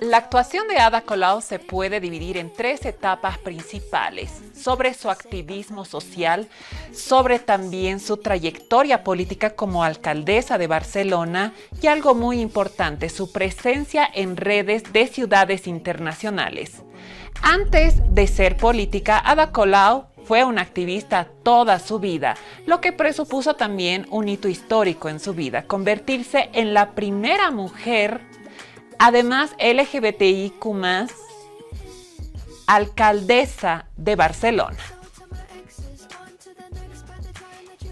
La actuación de Ada Colau se puede dividir en tres etapas principales: sobre su activismo social, sobre también su trayectoria política como alcaldesa de Barcelona y algo muy importante, su presencia en redes de ciudades internacionales. Antes de ser política, Ada Colau fue una activista toda su vida, lo que presupuso también un hito histórico en su vida: convertirse en la primera mujer, además LGBTIQ+, alcaldesa de Barcelona.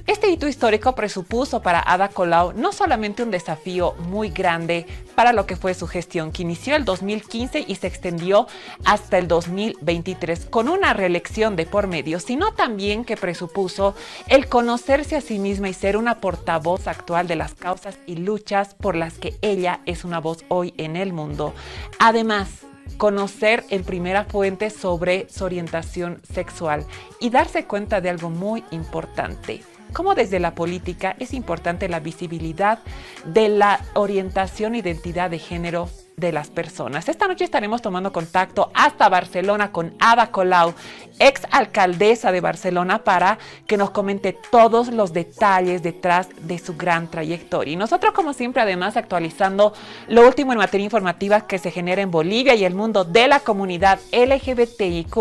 Este hito histórico presupuso para Ada Colau no solamente un desafío muy grande para lo que fue su gestión, que inició el 2015 y se extendió hasta el 2023 con una reelección de por medio, sino también que presupuso el conocerse a sí misma y ser una portavoz actual de las causas y luchas por las que ella es una voz hoy en el mundo. Además, conocer en primera fuente sobre su orientación sexual y darse cuenta de algo muy importante: cómo desde la política es importante la visibilidad de la orientación e identidad de género de las personas. Esta noche estaremos tomando contacto hasta Barcelona con Ada Colau, ex alcaldesa de Barcelona, para que nos comente todos los detalles detrás de su gran trayectoria. Y nosotros, como siempre, además actualizando lo último en materia informativa que se genera en Bolivia y el mundo de la comunidad LGBTIQ+.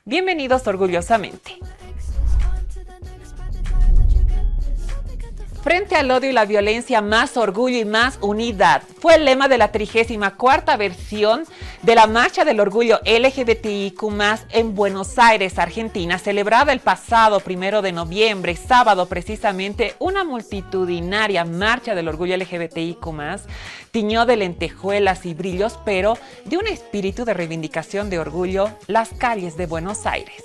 Bienvenidos orgullosamente. Frente al odio y la violencia, más orgullo y más unidad fue el lema de la 34ª versión de la Marcha del Orgullo LGBTIQ+ en Buenos Aires, Argentina, celebrada el pasado 1 de noviembre, sábado precisamente. Una multitudinaria Marcha del Orgullo LGBTIQ+ tiñó de lentejuelas y brillos, pero de un espíritu de reivindicación de orgullo, las calles de Buenos Aires.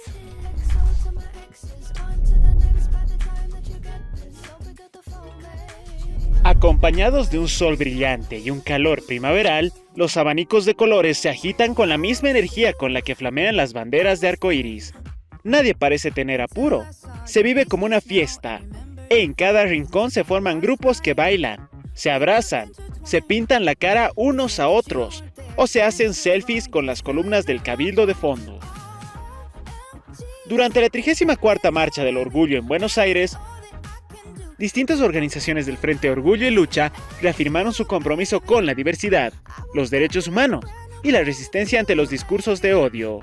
Acompañados de un sol brillante y un calor primaveral, los abanicos de colores se agitan con la misma energía con la que flamean las banderas de arcoíris. Nadie parece tener apuro. Se vive como una fiesta. En cada rincón se forman grupos que bailan, se abrazan, se pintan la cara unos a otros o se hacen selfies con las columnas del Cabildo de fondo. Durante la 34ª Marcha del Orgullo en Buenos Aires, distintas organizaciones del Frente Orgullo y Lucha reafirmaron su compromiso con la diversidad, los derechos humanos y la resistencia ante los discursos de odio.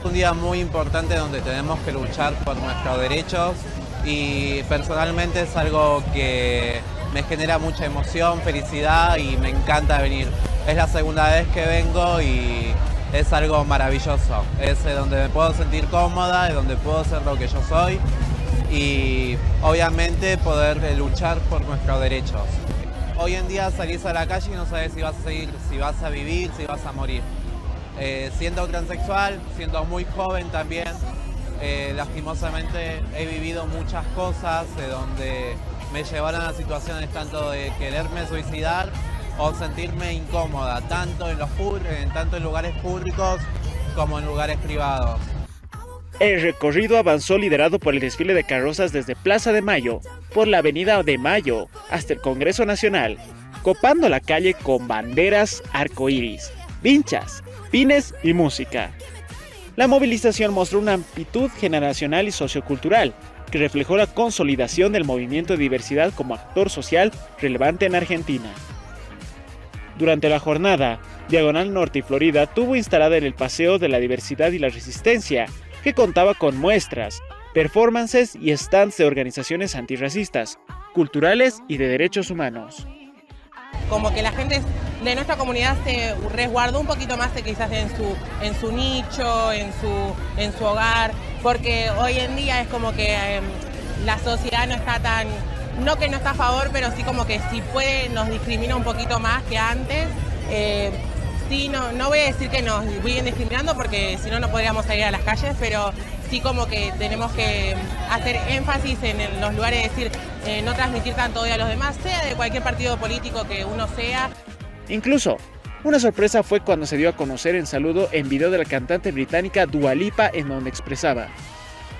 Un día muy importante donde tenemos que luchar por nuestros derechos y personalmente es algo que me genera mucha emoción, felicidad y me encanta venir. Es la segunda vez que vengo y es algo maravilloso. Es donde me puedo sentir cómoda, es donde puedo ser lo que yo soy y obviamente poder luchar por nuestros derechos. Hoy en día salís a la calle y no sabes si vas a seguir, si vas a vivir, si vas a morir. Siendo transexual, siendo muy joven también, lastimosamente he vivido muchas cosas donde me llevaron a situaciones tanto de quererme suicidar o sentirme incómoda, tanto en lugares públicos como en lugares privados. El recorrido avanzó liderado por el desfile de carrozas desde Plaza de Mayo, por la Avenida de Mayo, hasta el Congreso Nacional, copando la calle con banderas, arcoíris, vinchas, pines y música. La movilización mostró una amplitud generacional y sociocultural, que reflejó la consolidación del movimiento de diversidad como actor social relevante en Argentina. Durante la jornada, Diagonal Norte y Florida tuvo instalada en el Paseo de la Diversidad y la Resistencia, que contaba con muestras, performances y stands de organizaciones antirracistas, culturales y de derechos humanos. Como que la gente de nuestra comunidad se resguardó un poquito más quizás en su nicho, en su hogar, porque hoy en día es como que la sociedad no está tan, no que no está a favor, pero sí como que si puede nos discrimina un poquito más que antes. Sí, no voy a decir que nos vienen discriminando porque si no, no podríamos salir a las calles, pero sí como que tenemos que hacer énfasis en los lugares, es decir, no transmitir tanto odio a los demás, sea de cualquier partido político que uno sea. Incluso, una sorpresa fue cuando se dio a conocer en saludo en video de la cantante británica Dua Lipa, en donde expresaba: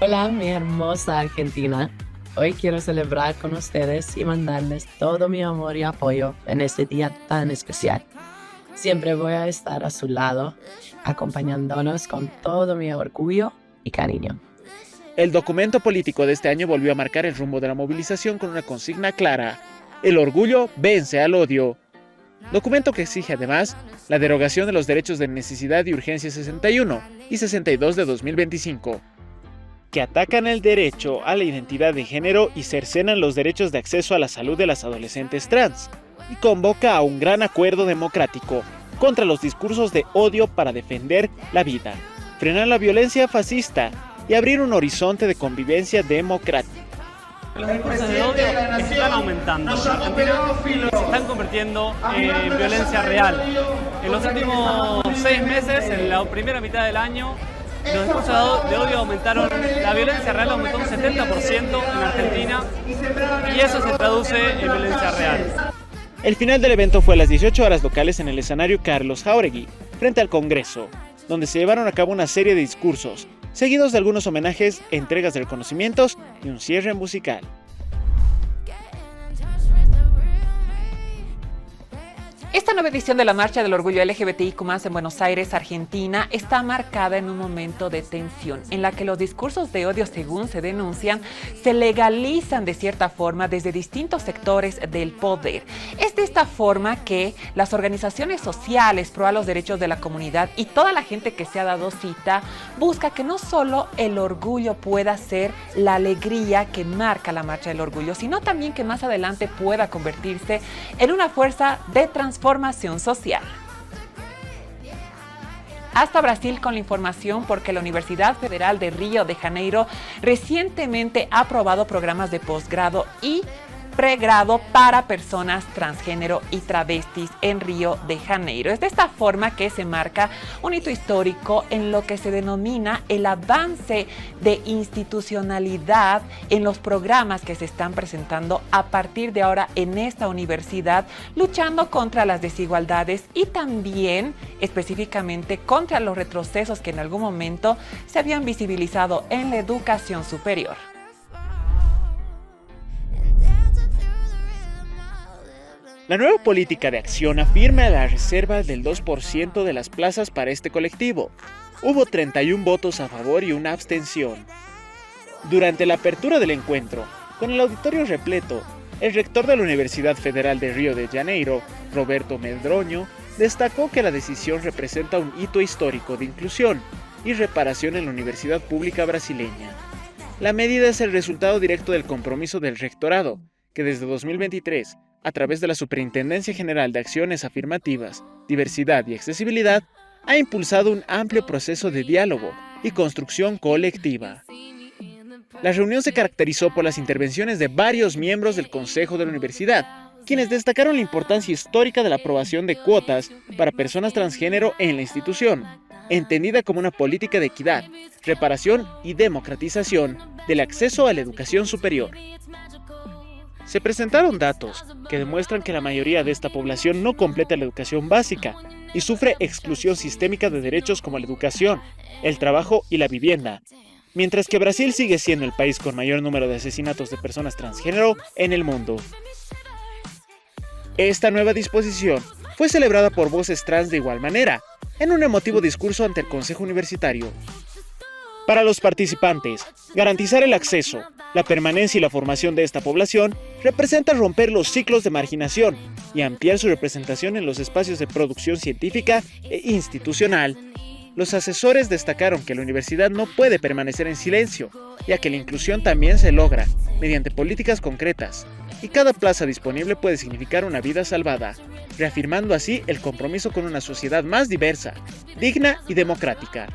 Hola, mi hermosa Argentina. Hoy quiero celebrar con ustedes y mandarles todo mi amor y apoyo en este día tan especial. Siempre voy a estar a su lado, acompañándonos con todo mi orgullo y cariño. El documento político de este año volvió a marcar el rumbo de la movilización con una consigna clara: el orgullo vence al odio. Documento que exige además la derogación de los derechos de necesidad y urgencia 61 y 62 de 2025, que atacan el derecho a la identidad de género y cercenan los derechos de acceso a la salud de las adolescentes trans, y convoca a un gran acuerdo democrático contra los discursos de odio para defender la vida, frenar la violencia fascista y abrir un horizonte de convivencia democrática. Los discursos de odio están aumentando en Argentina y se están convirtiendo en violencia real. En los últimos 6 meses, en la primera mitad del año, los discursos de odio aumentaron, la violencia real aumentó un 70% en Argentina y eso se traduce en violencia real. El final del evento fue a las 18 horas locales en el escenario Carlos Jáuregui, frente al Congreso, donde se llevaron a cabo una serie de discursos, seguidos de algunos homenajes, entregas de reconocimientos y un cierre musical. Esta nueva edición de la Marcha del Orgullo LGBTIQ+ en Buenos Aires, Argentina, está marcada en un momento de tensión, en la que los discursos de odio, según se denuncian, se legalizan de cierta forma desde distintos sectores del poder. Es de esta forma que las organizaciones sociales pro a los derechos de la comunidad y toda la gente que se ha dado cita busca que no solo el orgullo pueda ser la alegría que marca la Marcha del Orgullo, sino también que más adelante pueda convertirse en una fuerza de transformación social. Hasta Brasil con la información, porque la Universidad Federal de Río de Janeiro recientemente ha aprobado programas de posgrado y pregrado para personas transgénero y travestis en Río de Janeiro. Es de esta forma que se marca un hito histórico en lo que se denomina el avance de institucionalidad en los programas que se están presentando a partir de ahora en esta universidad, luchando contra las desigualdades y también específicamente contra los retrocesos que en algún momento se habían visibilizado en la educación superior. La nueva política de acción afirma la reserva del 2% de las plazas para este colectivo. Hubo 31 votos a favor y una abstención. Durante la apertura del encuentro, con el auditorio repleto, el rector de la Universidad Federal de Río de Janeiro, Roberto Medroño, destacó que la decisión representa un hito histórico de inclusión y reparación en la universidad pública brasileña. La medida es el resultado directo del compromiso del rectorado, que desde 2023, a través de la Superintendencia General de Acciones Afirmativas, Diversidad y Accesibilidad, ha impulsado un amplio proceso de diálogo y construcción colectiva. La reunión se caracterizó por las intervenciones de varios miembros del Consejo de la Universidad, quienes destacaron la importancia histórica de la aprobación de cuotas para personas transgénero en la institución, entendida como una política de equidad, reparación y democratización del acceso a la educación superior. Se presentaron datos que demuestran que la mayoría de esta población no completa la educación básica y sufre exclusión sistémica de derechos como la educación, el trabajo y la vivienda, mientras que Brasil sigue siendo el país con mayor número de asesinatos de personas transgénero en el mundo. Esta nueva disposición fue celebrada por voces trans de igual manera, en un emotivo discurso ante el Consejo Universitario. Para los participantes, garantizar el acceso, la permanencia y la formación de esta población representa romper los ciclos de marginación y ampliar su representación en los espacios de producción científica e institucional. Los asesores destacaron que la universidad no puede permanecer en silencio, ya que la inclusión también se logra mediante políticas concretas, y cada plaza disponible puede significar una vida salvada, reafirmando así el compromiso con una sociedad más diversa, digna y democrática.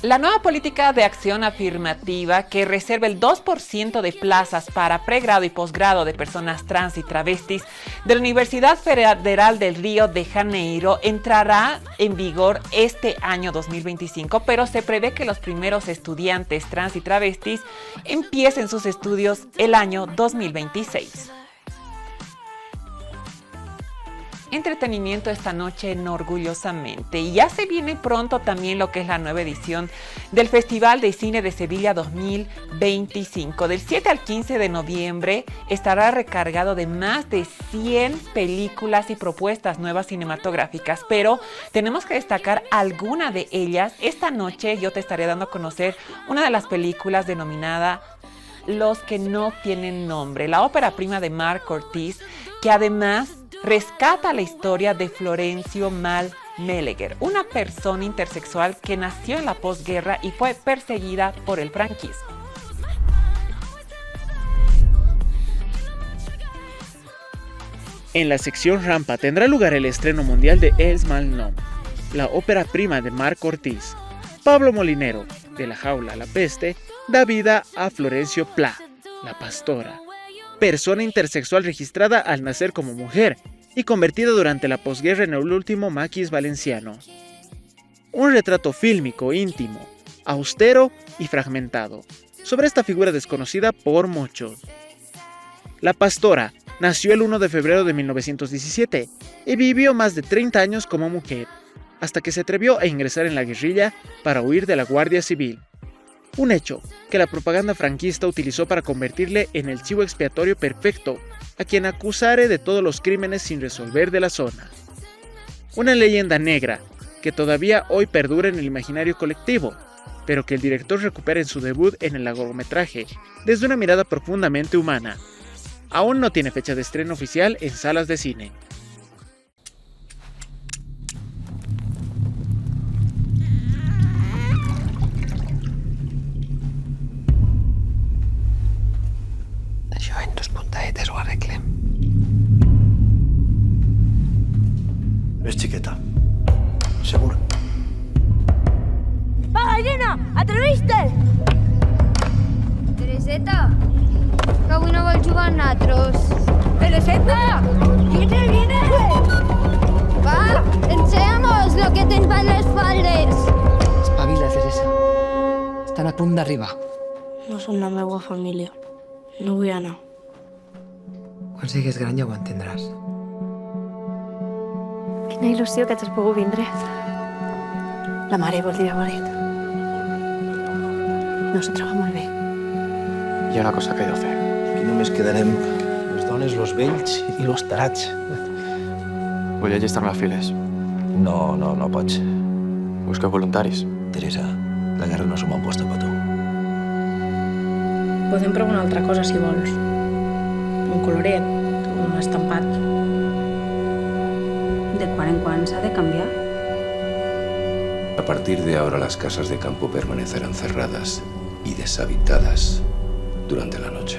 La nueva política de acción afirmativa que reserva el 2% de plazas para pregrado y posgrado de personas trans y travestis de la Universidad Federal del Río de Janeiro entrará en vigor este año 2025, pero se prevé que los primeros estudiantes trans y travestis empiecen sus estudios el año 2026. entretenimiento esta noche en Orgullosamente. Y ya se viene pronto también lo que es la nueva edición del Festival de Cine de Sevilla 2025. Del 7 al 15 de noviembre estará recargado de más de 100 películas y propuestas nuevas cinematográficas, pero tenemos que destacar alguna de ellas. Esta noche yo te estaré dando a conocer una de las películas denominada Los que no tienen nombre, la ópera prima de Mark Ortiz, que además rescata la historia de Florencio Mal Meleger, una persona intersexual que nació en la posguerra y fue perseguida por el franquismo. En la sección Rampa tendrá lugar el estreno mundial de Els Mal Nom, la ópera prima de Marc Ortiz. Pablo Molinero, de La Jaula a la Peste, da vida a Florencio Pla, la pastora, persona intersexual registrada al nacer como mujer y convertida durante la posguerra en el último maquis valenciano. Un retrato fílmico, íntimo, austero y fragmentado, sobre esta figura desconocida por muchos. La pastora nació el 1 de febrero de 1917 y vivió más de 30 años como mujer, hasta que se atrevió a ingresar en la guerrilla para huir de la Guardia Civil. Un hecho que la propaganda franquista utilizó para convertirle en el chivo expiatorio perfecto a quien acusare de todos los crímenes sin resolver de la zona. Una leyenda negra que todavía hoy perdura en el imaginario colectivo, pero que el director recupera en su debut en el largometraje desde una mirada profundamente humana. Aún no tiene fecha de estreno oficial en salas de cine. Això en tus puntadetes ho arreglem. Es xiqueta. Segur. ¡Va, gallina! ¡Atreviste! Tereseta, que avui no vol jugar amb nosaltres. ¡Tereseta! ¿Quién te viene? Va, enseñamos lo que tens per les faldes. Espavila, Teresa. Estan a punt d'arribar. No són la meva família. No vull anar. Quan sigues gran ja ho entendràs. Quina il·lusió que t'has pogut vindre. La mare voldria veure't. No s'ho troba molt bé. Hi ha una cosa que he de fer. Aquí només quedarem les dones, los vells i los tarats. Vull allistar-me a files. No pots. Busca voluntaris. Teresa, la guerra no és un bon lloc per tu. Podem provar una altra cosa, si vols. Un coloret, un estampat. De quan en quan s'ha de canviar. A partir de ahora las casas de campo permanecerán cerradas y deshabitadas durante la noche.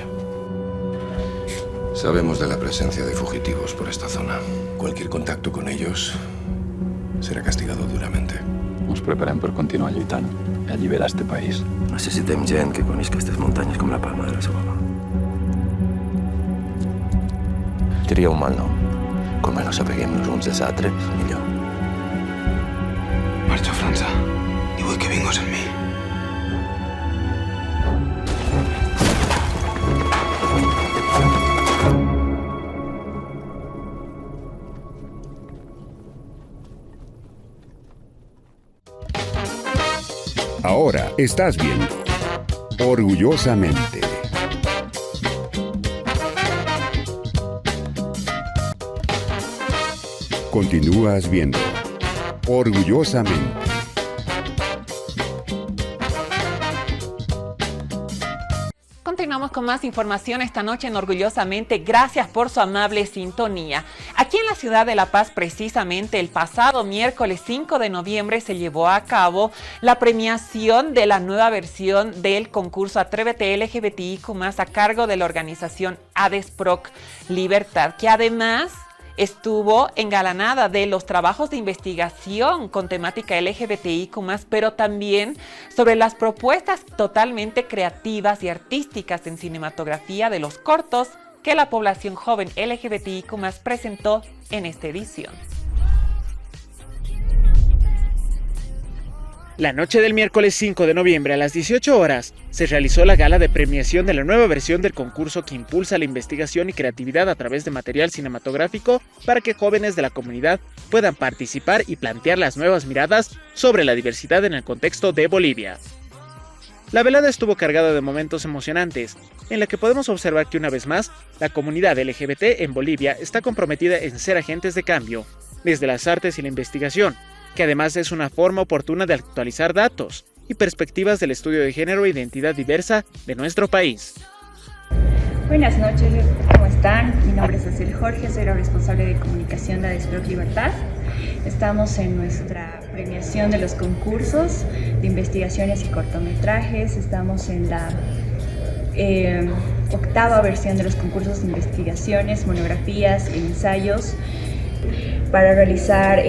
Sabemos de la presencia de fugitivos por esta zona. Cualquier contacto con ellos será castigado duramente. Ens preparem per continuar lluitant i alliberar este país. Necessitem gent que coneixi aquestes muntanyes com la palma de la seva mà. Diria un mal nom. Com menys sapeguem-nos uns dels altres, millor. Marxo a França i vull que vingues amb mi. Ahora estás viendo Orgullosamente. Continúas viendo Orgullosamente. Continuamos con más información esta noche en Orgullosamente. Gracias por su amable sintonía. Aquí en la ciudad de La Paz, precisamente el pasado miércoles 5 de noviembre se llevó a cabo la premiación de la nueva versión del concurso Atrévete LGBTIQ+, a cargo de la organización ADESPROC Libertad, que además estuvo engalanada de los trabajos de investigación con temática LGBTIQ+, pero también sobre las propuestas totalmente creativas y artísticas en cinematografía de los cortos que la población joven LGBTIQ+ presentó en esta edición. La noche del miércoles 5 de noviembre a las 18 horas se realizó la gala de premiación de la nueva versión del concurso que impulsa la investigación y creatividad a través de material cinematográfico para que jóvenes de la comunidad puedan participar y plantear las nuevas miradas sobre la diversidad en el contexto de Bolivia. La velada estuvo cargada de momentos emocionantes, en la que podemos observar que una vez más, la comunidad LGBT en Bolivia está comprometida en ser agentes de cambio, desde las artes y la investigación, que además es una forma oportuna de actualizar datos y perspectivas del estudio de género e identidad diversa de nuestro país. Buenas noches, ¿cómo están? Mi nombre es Acel Jorge, soy la responsable de comunicación de ADESPROC Libertad. Estamos en nuestra premiación de los concursos de investigaciones y cortometrajes. Estamos en la octava versión de los concursos de investigaciones, monografías e ensayos para realizar,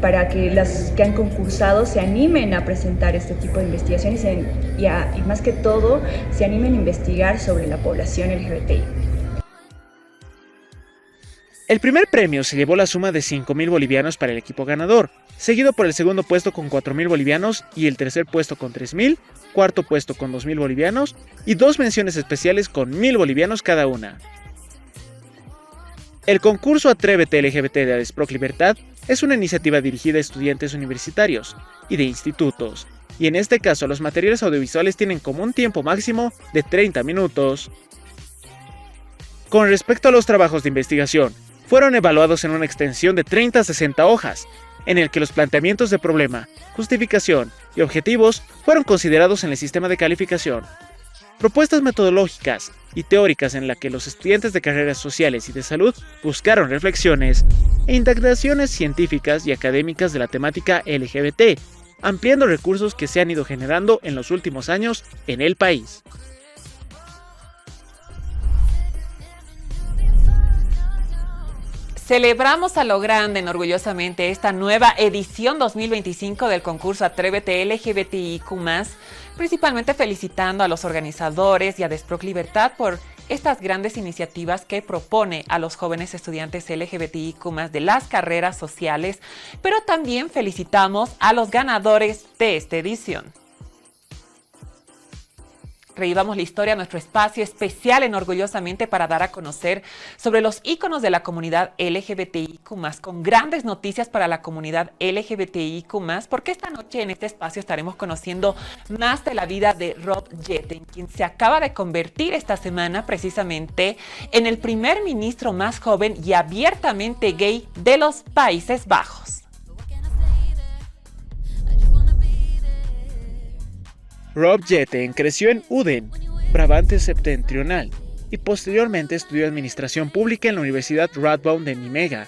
para que los que han concursado se animen a presentar este tipo de investigaciones y más que todo se animen a investigar sobre la población LGBTI. El primer premio se llevó la suma de 5.000 bolivianos para el equipo ganador, seguido por el segundo puesto con 4.000 bolivianos y el tercer puesto con 3.000, cuarto puesto con 2.000 bolivianos y 2 menciones especiales con 1.000 bolivianos cada una. El concurso Atrévete LGBT de ADESPROC Libertad es una iniciativa dirigida a estudiantes universitarios y de institutos, y en este caso los materiales audiovisuales tienen como un tiempo máximo de 30 minutos. Con respecto a los trabajos de investigación, fueron evaluados en una extensión de 30 a 60 hojas, en el que los planteamientos de problema, justificación y objetivos fueron considerados en el sistema de calificación. Propuestas metodológicas y teóricas en las que los estudiantes de carreras sociales y de salud buscaron reflexiones e indagaciones científicas y académicas de la temática LGBT, ampliando recursos que se han ido generando en los últimos años en el país. Celebramos a lo grande, orgullosamente, esta nueva edición 2025 del concurso Atrévete LGBTIQ+, principalmente felicitando a los organizadores y a ADESPROC Libertad por estas grandes iniciativas que propone a los jóvenes estudiantes LGBTIQ+ de las carreras sociales, pero también felicitamos a los ganadores de esta edición. Revivamos la historia, nuestro espacio especial en Orgullosamente para dar a conocer sobre los íconos de la comunidad LGBTIQ+, con grandes noticias para la comunidad LGBTIQ+, porque esta noche en este espacio estaremos conociendo más de la vida de Rob Jetten, quien se acaba de convertir esta semana precisamente en el primer ministro más joven y abiertamente gay de los Países Bajos. Rob Jetten creció en Uden, Brabante Septentrional, y posteriormente estudió Administración Pública en la Universidad Radboud de Nijmegen.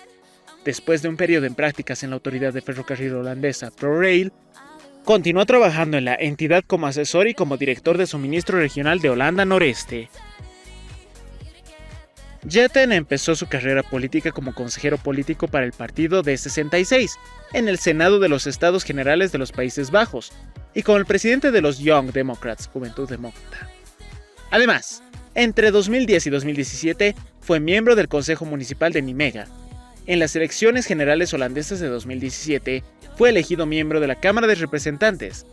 Después de un periodo en prácticas en la autoridad de ferrocarril holandesa ProRail, continuó trabajando en la entidad como asesor y como director de suministro regional de Holanda Noreste. Jetten empezó su carrera política como consejero político para el partido D66 en el Senado de los Estados Generales de los Países Bajos y como el presidente de los Young Democrats, Juventud Demócrata. Además, entre 2010 y 2017 fue miembro del Consejo Municipal de Nijmegen. En las elecciones generales holandesas de 2017 fue elegido miembro de la Cámara de Representantes.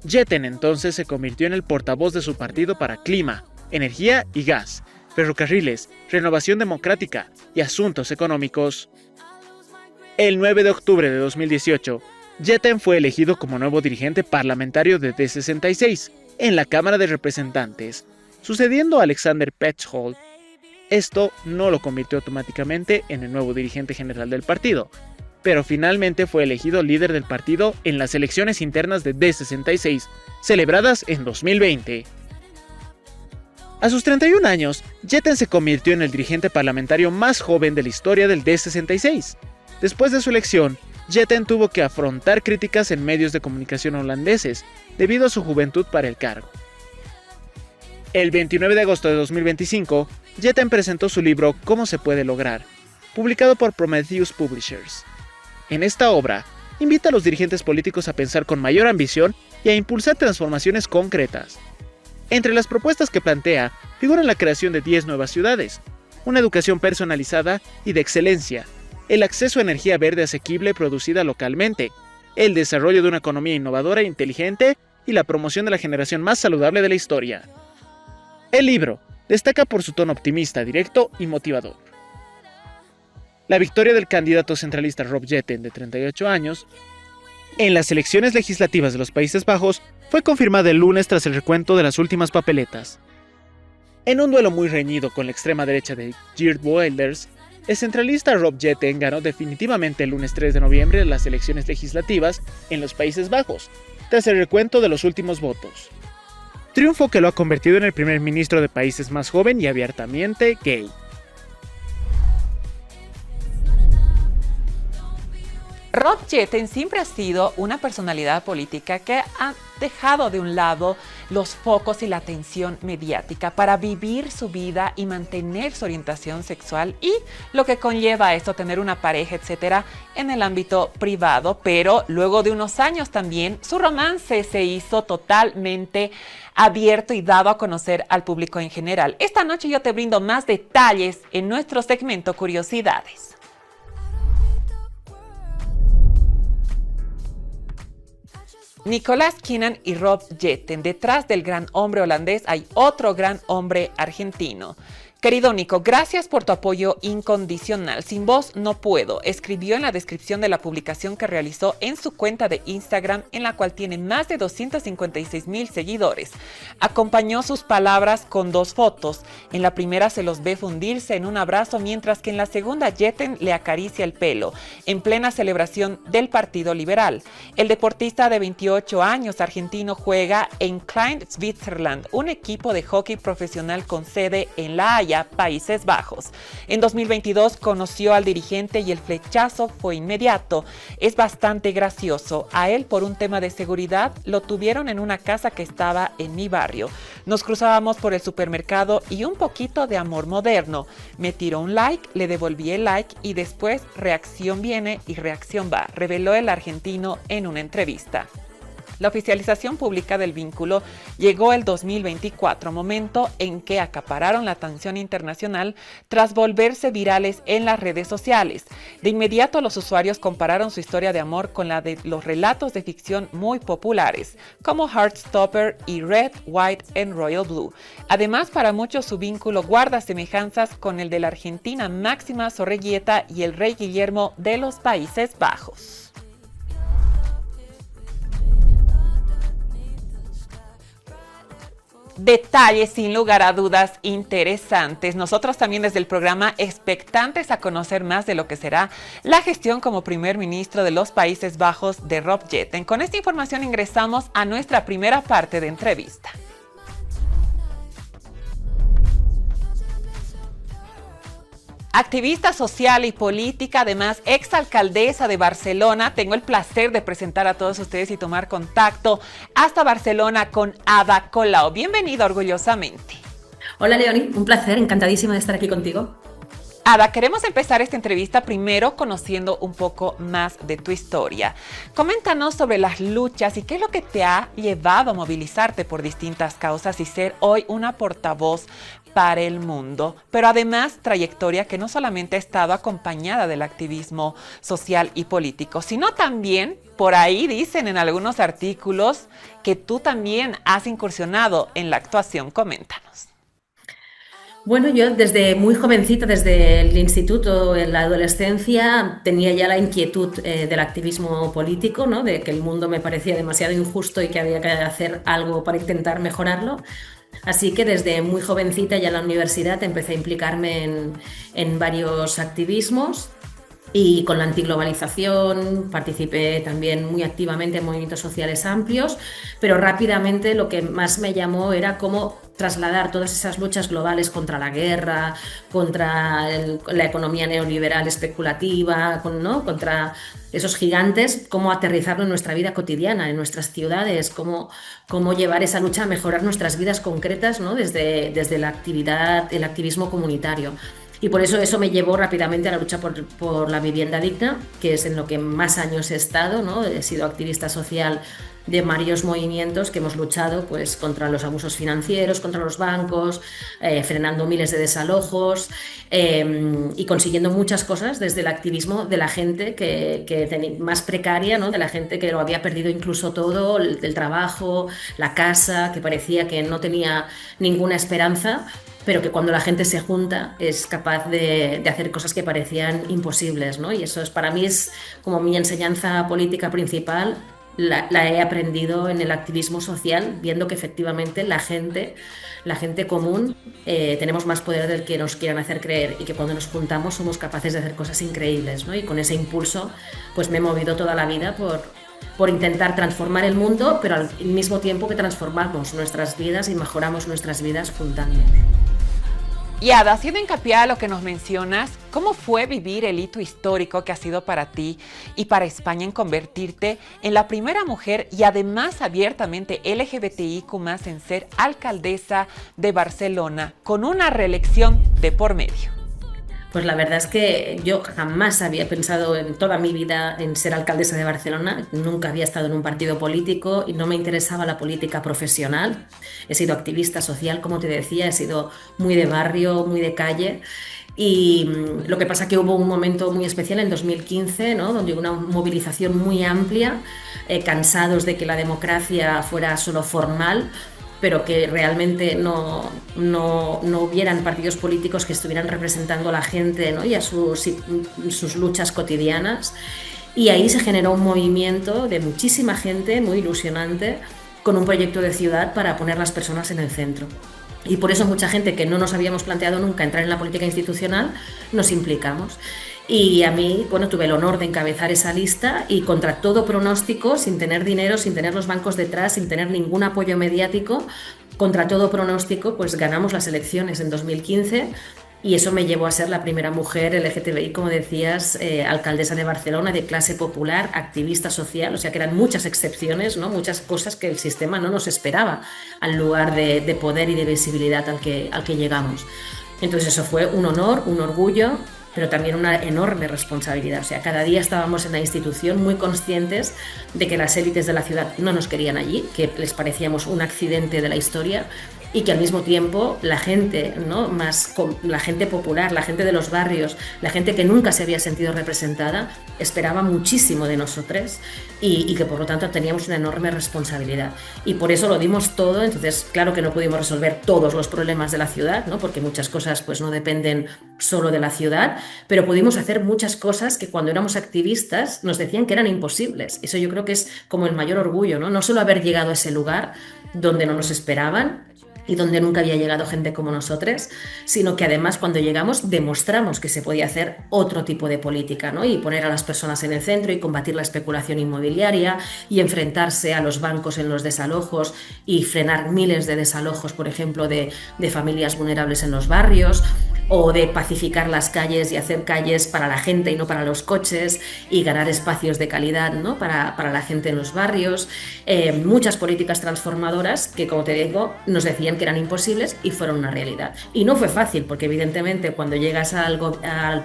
Jetten entonces se convirtió en el portavoz de su partido para clima, energía y gas, ferrocarriles, renovación democrática y asuntos económicos. El 9 de octubre de 2018, Jetten fue elegido como nuevo dirigente parlamentario de D66 en la Cámara de Representantes, sucediendo a Alexander Pechtold. Esto no lo convirtió automáticamente en el nuevo dirigente general del partido, pero finalmente fue elegido líder del partido en las elecciones internas de D66, celebradas en 2020. A sus 31 años, Jetten se convirtió en el dirigente parlamentario más joven de la historia del D66. Después de su elección, Jetten tuvo que afrontar críticas en medios de comunicación holandeses debido a su juventud para el cargo. El 29 de agosto de 2025, Jetten presentó su libro ¿Cómo se puede lograr?, publicado por Prometheus Publishers. En esta obra, invita a los dirigentes políticos a pensar con mayor ambición y a impulsar transformaciones concretas. Entre las propuestas que plantea figuran la creación de 10 nuevas ciudades, una educación personalizada y de excelencia, el acceso a energía verde asequible producida localmente, el desarrollo de una economía innovadora e inteligente y la promoción de la generación más saludable de la historia. El libro destaca por su tono optimista, directo y motivador. La victoria del candidato centralista Rob Jetten, de 38 años, en las elecciones legislativas de los Países Bajos fue confirmada el lunes tras el recuento de las últimas papeletas. En un duelo muy reñido con la extrema derecha de Geert Wilders, el centralista Rob Jetten ganó definitivamente el lunes 3 de noviembre las elecciones legislativas en los Países Bajos, tras el recuento de los últimos votos. Triunfo que lo ha convertido en el primer ministro de países más joven y abiertamente gay. Rob Jetten siempre ha sido una personalidad política que ha dejado de un lado los focos y la atención mediática para vivir su vida y mantener su orientación sexual y lo que conlleva a esto, tener una pareja, etcétera, en el ámbito privado. Pero luego de unos años también su romance se hizo totalmente abierto y dado a conocer al público en general. Esta noche yo te brindo más detalles en nuestro segmento Curiosidades. Nicolas Keenan y Rob Jetten. Detrás del gran hombre holandés hay otro gran hombre argentino. Querido Nico, gracias por tu apoyo incondicional. Sin vos no puedo, escribió en la descripción de la publicación que realizó en su cuenta de Instagram, en la cual tiene más de 256,000 seguidores. Acompañó sus palabras con 2 fotos. En la primera se los ve fundirse en un abrazo, mientras que en la segunda Jetten le acaricia el pelo, en plena celebración del Partido Liberal. El deportista de 28 años argentino juega en Klein Switzerland, un equipo de hockey profesional con sede en La Haya, Países Bajos. En 2022 conoció al dirigente y el flechazo fue inmediato. Es bastante gracioso. A él, por un tema de seguridad, lo tuvieron en una casa que estaba en mi barrio. Nos cruzábamos por el supermercado y un poquito de amor moderno. Me tiró un like, le devolví el like y después reacción viene y reacción va, reveló el argentino en una entrevista. La oficialización pública del vínculo llegó el 2024, momento en que acapararon la atención internacional tras volverse virales en las redes sociales. De inmediato los usuarios compararon su historia de amor con la de los relatos de ficción muy populares, como Heartstopper y Red, White and Royal Blue. Además, para muchos su vínculo guarda semejanzas con el de la argentina Máxima Zorreguieta y el rey Guillermo de los Países Bajos. Detalles sin lugar a dudas interesantes. Nosotros también desde el programa expectantes a conocer más de lo que será la gestión como primer ministro de los Países Bajos de Rob Jetten. Con esta información ingresamos a nuestra primera parte de entrevista. Activista social y política, además exalcaldesa de Barcelona. Tengo el placer de presentar a todos ustedes y tomar contacto hasta Barcelona con Ada Colau. Bienvenida orgullosamente. Hola Leonie, un placer, encantadísima de estar aquí contigo. Ada, queremos empezar esta entrevista primero conociendo un poco más de tu historia. Coméntanos sobre las luchas y qué es lo que te ha llevado a movilizarte por distintas causas y ser hoy una portavoz para el mundo, pero además trayectoria que no solamente ha estado acompañada del activismo social y político, sino también, por ahí dicen en algunos artículos, que tú también has incursionado en la actuación. Coméntanos. Bueno, yo desde muy jovencita, desde el instituto, en la adolescencia, tenía ya la inquietud del activismo político, ¿no? De que el mundo me parecía demasiado injusto y que había que hacer algo para intentar mejorarlo. Así que desde muy jovencita, ya en la universidad, empecé a implicarme en varios activismos y con la antiglobalización participé también muy activamente en movimientos sociales amplios, pero rápidamente lo que más me llamó era cómo trasladar todas esas luchas globales contra la guerra, contra la economía neoliberal especulativa, ¿no? Contra esos gigantes, cómo aterrizarlo en nuestra vida cotidiana, en nuestras ciudades, cómo llevar esa lucha a mejorar nuestras vidas concretas, ¿no? desde la actividad, el activismo comunitario. Y por eso me llevó rápidamente a la lucha por la vivienda digna, que es en lo que más años he estado, ¿no? He sido activista social de varios movimientos que hemos luchado pues, contra los abusos financieros, contra los bancos, frenando miles de desalojos y consiguiendo muchas cosas desde el activismo de la gente que más precaria, ¿no? De la gente que lo había perdido incluso todo, el trabajo, la casa, que parecía que no tenía ninguna esperanza, pero que cuando la gente se junta es capaz de hacer cosas que parecían imposibles, ¿no? Y eso para mí es como mi enseñanza política principal. La he aprendido en el activismo social, viendo que efectivamente la gente común tenemos más poder del que nos quieran hacer creer y que cuando nos juntamos somos capaces de hacer cosas increíbles, ¿no? Y con ese impulso pues me he movido toda la vida por intentar transformar el mundo, pero al mismo tiempo que transformamos nuestras vidas y mejoramos nuestras vidas juntándonos. Y Ada, haciendo hincapié a lo que nos mencionas, ¿cómo fue vivir el hito histórico que ha sido para ti y para España en convertirte en la primera mujer y además abiertamente LGBTIQ+ en ser alcaldesa de Barcelona con una reelección de por medio? Pues la verdad es que yo jamás había pensado en toda mi vida en ser alcaldesa de Barcelona, nunca había estado en un partido político y no me interesaba la política profesional. He sido activista social, como te decía, he sido muy de barrio, muy de calle. Y lo que pasa es que hubo un momento muy especial en 2015, ¿no? Donde hubo una movilización muy amplia, cansados de que la democracia fuera solo formal, pero que realmente no hubieran partidos políticos que estuvieran representando a la gente, ¿no? Y a sus luchas cotidianas. Y ahí se generó un movimiento de muchísima gente muy ilusionante con un proyecto de ciudad para poner las personas en el centro. Y por eso mucha gente que no nos habíamos planteado nunca entrar en la política institucional nos implicamos. Y a mí, bueno, tuve el honor de encabezar esa lista y contra todo pronóstico, sin tener dinero, sin tener los bancos detrás, sin tener ningún apoyo mediático, contra todo pronóstico, pues ganamos las elecciones en 2015 y eso me llevó a ser la primera mujer LGTBI, como decías, alcaldesa de Barcelona, de clase popular, activista social, o sea que eran muchas excepciones, ¿no? Muchas cosas que el sistema no nos esperaba al lugar de poder y de visibilidad al que llegamos. Entonces eso fue un honor, un orgullo, pero también una enorme responsabilidad. O sea, cada día estábamos en la institución muy conscientes de que las élites de la ciudad no nos querían allí, que les parecíamos un accidente de la historia y que al mismo tiempo la gente, ¿no? La gente popular, la gente de los barrios, la gente que nunca se había sentido representada, esperaba muchísimo de nosotros y que por lo tanto teníamos una enorme responsabilidad. Y por eso lo dimos todo. Entonces, claro que no pudimos resolver todos los problemas de la ciudad, ¿no? Porque muchas cosas pues, no dependen solo de la ciudad, pero pudimos hacer muchas cosas que cuando éramos activistas nos decían que eran imposibles. Eso yo creo que es como el mayor orgullo, ¿no? No solo haber llegado a ese lugar donde no nos esperaban y donde nunca había llegado gente como nosotros, sino que además cuando llegamos demostramos que se podía hacer otro tipo de política, ¿no? Y poner a las personas en el centro y combatir la especulación inmobiliaria y enfrentarse a los bancos en los desalojos y frenar miles de desalojos, por ejemplo, de familias vulnerables en los barrios, o de pacificar las calles y hacer calles para la gente y no para los coches y ganar espacios de calidad, ¿no? para la gente en los barrios. Muchas políticas transformadoras que, como te digo, nos decían que eran imposibles y fueron una realidad. Y no fue fácil, porque evidentemente cuando llegas al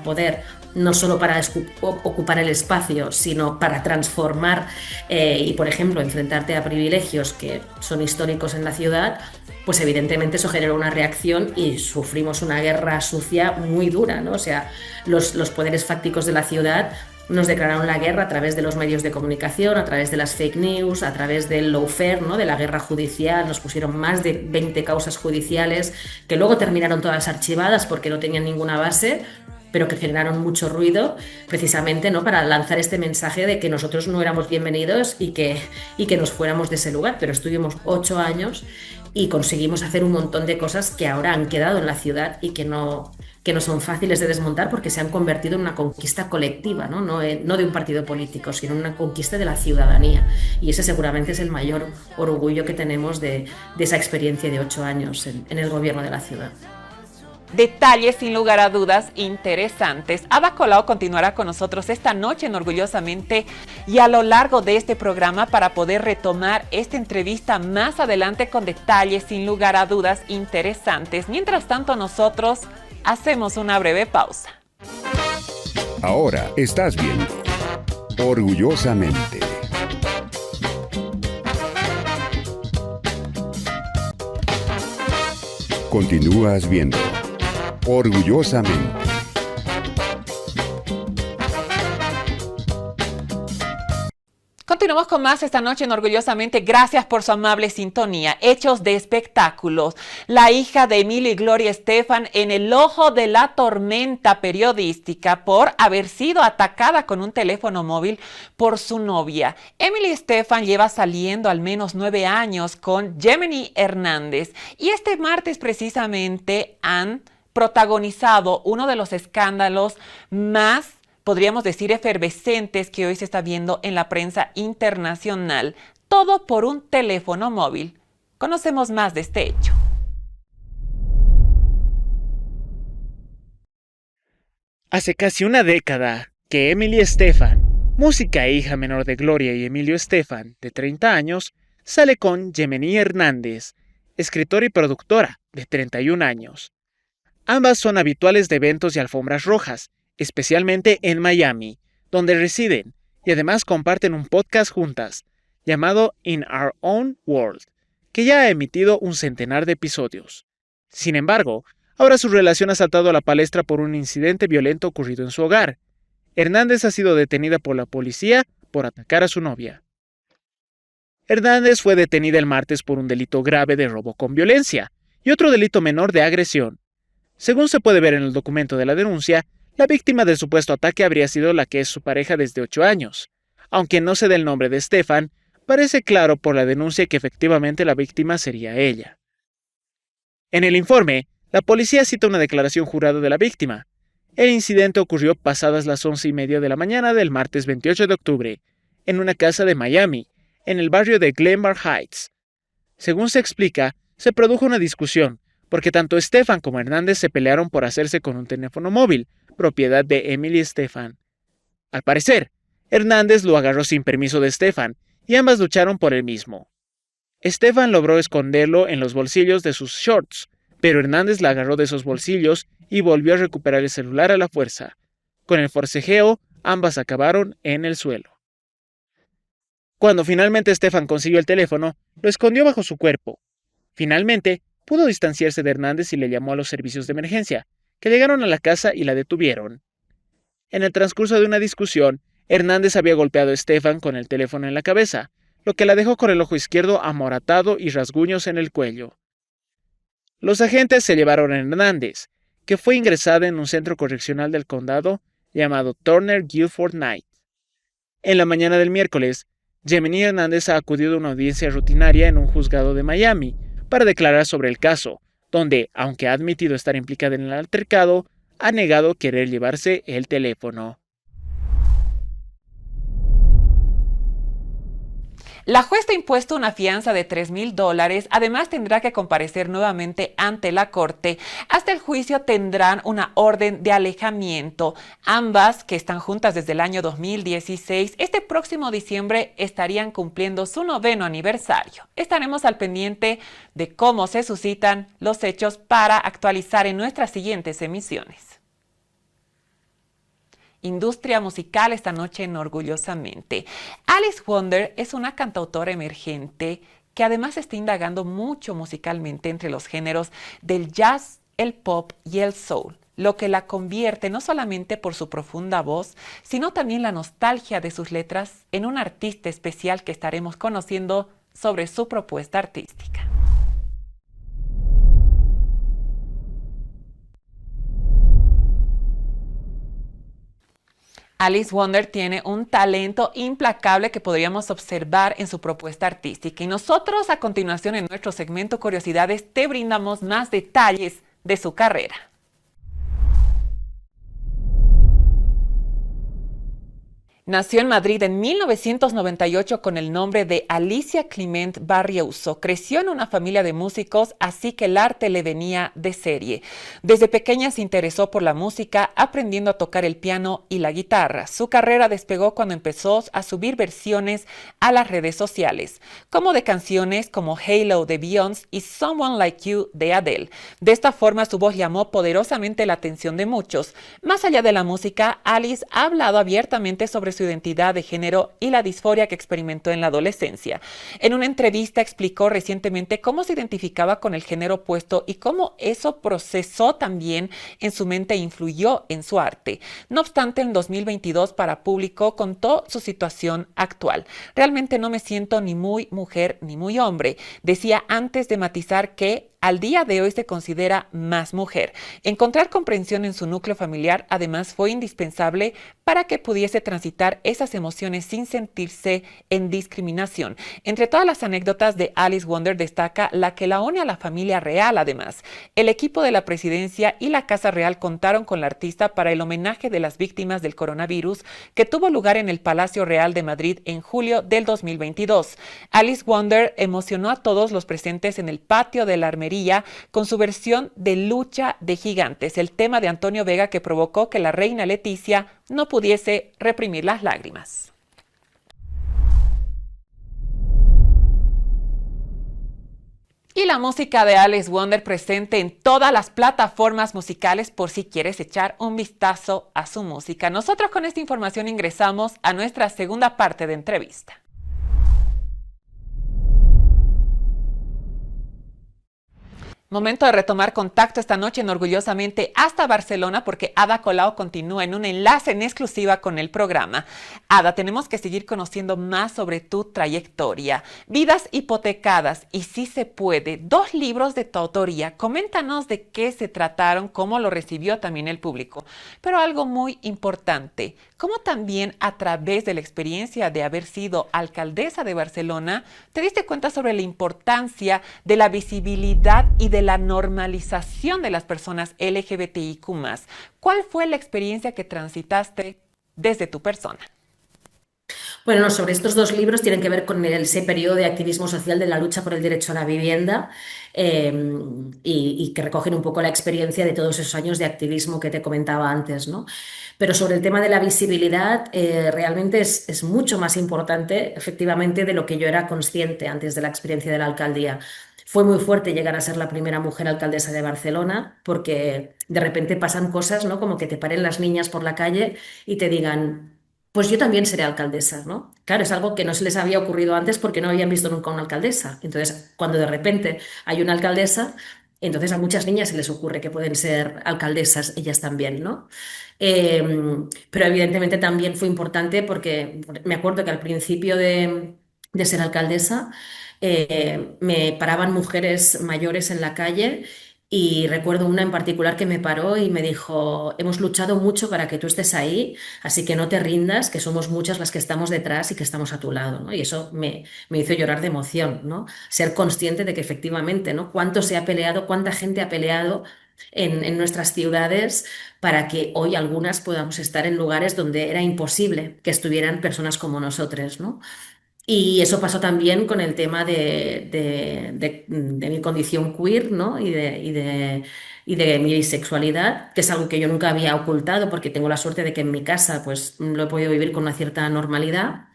poder, no solo para ocupar el espacio, sino para transformar y, por ejemplo, enfrentarte a privilegios que son históricos en la ciudad, pues evidentemente eso generó una reacción y sufrimos una guerra sucia muy dura, ¿no? O sea, los poderes fácticos de la ciudad nos declararon la guerra a través de los medios de comunicación, a través de las fake news, a través del lawfare, ¿no? De la guerra judicial. Nos pusieron más de 20 causas judiciales que luego terminaron todas archivadas porque no tenían ninguna base, pero que generaron mucho ruido precisamente, ¿no? Para lanzar este mensaje de que nosotros no éramos bienvenidos y que nos fuéramos de ese lugar. Pero estuvimos 8 años y conseguimos hacer un montón de cosas que ahora han quedado en la ciudad y que no son fáciles de desmontar porque se han convertido en una conquista colectiva, no de un partido político, sino en una conquista de la ciudadanía. Y ese seguramente es el mayor orgullo que tenemos de esa experiencia de 8 años en el gobierno de la ciudad. Detalles sin lugar a dudas interesantes. Ada Colau continuará con nosotros esta noche en Orgullosamente y a lo largo de este programa para poder retomar esta entrevista más adelante con detalles sin lugar a dudas interesantes. Mientras tanto, nosotros hacemos una breve pausa. Ahora estás viendo Orgullosamente. Continúas viendo Orgullosamente. Continuamos con más esta noche en Orgullosamente. Gracias por su amable sintonía. Hechos de espectáculos. La hija de Emilio y Gloria Estefan en el ojo de la tormenta periodística por haber sido atacada con un teléfono móvil por su novia. Emily Estefan lleva saliendo al menos 9 años con Gemini Hernández y este martes precisamente han protagonizado uno de los escándalos más, podríamos decir, efervescentes que hoy se está viendo en la prensa internacional. Todo por un teléfono móvil. Conocemos más de este hecho. Hace casi una década que Emily Estefan, música e hija menor de Gloria y Emilio Estefan, de 30 años, sale con Gemini Hernández, escritora y productora, de 31 años. Ambas son habituales de eventos y alfombras rojas, especialmente en Miami, donde residen, y además comparten un podcast juntas, llamado In Our Own World, que ya ha emitido un centenar de episodios. Sin embargo, ahora su relación ha saltado a la palestra por un incidente violento ocurrido en su hogar. Hernández ha sido detenida por la policía por atacar a su novia. Hernández fue detenida el martes por un delito grave de robo con violencia y otro delito menor de agresión. Según se puede ver en el documento de la denuncia, la víctima del supuesto ataque habría sido la que es su pareja desde 8 años. Aunque no se dé el nombre de Estefan, parece claro por la denuncia que efectivamente la víctima sería ella. En el informe, la policía cita una declaración jurada de la víctima. El incidente ocurrió pasadas las 11:30 de la mañana del martes 28 de octubre, en una casa de Miami, en el barrio de Glenmar Heights. Según se explica, se produjo una discusión, porque tanto Estefan como Hernández se pelearon por hacerse con un teléfono móvil, propiedad de Emily Estefan. Al parecer, Hernández lo agarró sin permiso de Estefan, y ambas lucharon por el mismo. Estefan logró esconderlo en los bolsillos de sus shorts, pero Hernández la agarró de esos bolsillos y volvió a recuperar el celular a la fuerza. Con el forcejeo, ambas acabaron en el suelo. Cuando finalmente Estefan consiguió el teléfono, lo escondió bajo su cuerpo. Finalmente, pudo distanciarse de Hernández y le llamó a los servicios de emergencia, que llegaron a la casa y la detuvieron. En el transcurso de una discusión, Hernández había golpeado a Estefan con el teléfono en la cabeza, lo que la dejó con el ojo izquierdo amoratado y rasguños en el cuello. Los agentes se llevaron a Hernández, que fue ingresada en un centro correccional del condado llamado Turner Guilford Night. En la mañana del miércoles, Gemini Hernández ha acudido a una audiencia rutinaria en un juzgado de Miami para declarar sobre el caso, donde, aunque ha admitido estar implicada en el altercado, ha negado querer llevarse el teléfono. La jueza ha impuesto una fianza de $3,000. Además, tendrá que comparecer nuevamente ante la corte. Hasta el juicio tendrán una orden de alejamiento. Ambas, que están juntas desde el año 2016, este próximo diciembre estarían cumpliendo su 9º aniversario. Estaremos al pendiente de cómo se suscitan los hechos para actualizar en nuestras siguientes emisiones. Industria musical esta noche en Orgullosamente. Alice Wonder es una cantautora emergente que además está indagando mucho musicalmente entre los géneros del jazz, el pop y el soul, lo que la convierte no solamente por su profunda voz, sino también la nostalgia de sus letras en un artista especial que estaremos conociendo sobre su propuesta artística. Alice Wonder tiene un talento implacable que podríamos observar en su propuesta artística. Y nosotros a continuación en nuestro segmento Curiosidades te brindamos más detalles de su carrera. Nació en Madrid en 1998 con el nombre de Alicia Clement Barriuso. Creció en una familia de músicos, así que el arte le venía de serie. Desde pequeña se interesó por la música, aprendiendo a tocar el piano y la guitarra. Su carrera despegó cuando empezó a subir versiones a las redes sociales, como de canciones como Halo de Beyoncé y Someone Like You de Adele. De esta forma su voz llamó poderosamente la atención de muchos. Más allá de la música, Alice ha hablado abiertamente sobre su identidad de género y la disforia que experimentó en la adolescencia. En una entrevista explicó recientemente cómo se identificaba con el género opuesto y cómo eso procesó también en su mente e influyó en su arte. No obstante, en 2022 para Público contó su situación actual. Realmente no me siento ni muy mujer ni muy hombre. Decía antes de matizar que al día de hoy se considera más mujer. Encontrar comprensión en su núcleo familiar además fue indispensable para que pudiese transitar esas emociones sin sentirse en discriminación. Entre todas las anécdotas de Alice Wonder destaca la que la une a la familia real además. El equipo de la presidencia y la Casa Real contaron con la artista para el homenaje de las víctimas del coronavirus que tuvo lugar en el Palacio Real de Madrid en julio del 2022. Alice Wonder emocionó a todos los presentes en el patio de la Armería con su versión de Lucha de Gigantes, el tema de Antonio Vega que provocó que la reina Leticia no pudiese reprimir las lágrimas. Y la música de Alice Wonder presente en todas las plataformas musicales por si quieres echar un vistazo a su música. Nosotros con esta información ingresamos a nuestra segunda parte de entrevista. Momento de retomar contacto esta noche en Orgullosamente hasta Barcelona porque Ada Colau continúa en un enlace en exclusiva con el programa. Ada, tenemos que seguir conociendo más sobre tu trayectoria. Vidas hipotecadas y Si se puede, 2 libros de tu autoría. Coméntanos de qué se trataron, cómo lo recibió también el público. Pero algo muy importante, cómo también a través de la experiencia de haber sido alcaldesa de Barcelona, te diste cuenta sobre la importancia de la visibilidad y de la normalización de las personas LGBTIQ+. ¿Cuál fue la experiencia que transitaste desde tu persona? Bueno, no, sobre estos 2 libros tienen que ver con ese periodo de activismo social de la lucha por el derecho a la vivienda y que recogen un poco la experiencia de todos esos años de activismo que te comentaba antes, ¿no? Pero sobre el tema de la visibilidad, realmente es mucho más importante, efectivamente, de lo que yo era consciente antes de la experiencia de la alcaldía. Fue muy fuerte llegar a ser la primera mujer alcaldesa de Barcelona porque de repente pasan cosas, ¿no? Como que te paren las niñas por la calle y te digan, pues yo también seré alcaldesa, ¿no? Claro, es algo que no se les había ocurrido antes porque no habían visto nunca una alcaldesa. Entonces, cuando de repente hay una alcaldesa, entonces a muchas niñas se les ocurre que pueden ser alcaldesas ellas también, ¿no? Pero evidentemente también fue importante porque me acuerdo que al principio de ser alcaldesa me paraban mujeres mayores en la calle y recuerdo una en particular que me paró y me dijo, hemos luchado mucho para que tú estés ahí, así que no te rindas, que somos muchas las que estamos detrás y que estamos a tu lado, ¿no? Y eso me hizo llorar de emoción, ¿no? Ser consciente de que efectivamente, ¿no? Cuánto se ha peleado, cuánta gente ha peleado en nuestras ciudades para que hoy algunas podamos estar en lugares donde era imposible que estuvieran personas como nosotros, ¿no? Y eso pasó también con el tema de mi condición queer, ¿no? Y de mi bisexualidad, que es algo que yo nunca había ocultado porque tengo la suerte de que en mi casa pues, lo he podido vivir con una cierta normalidad.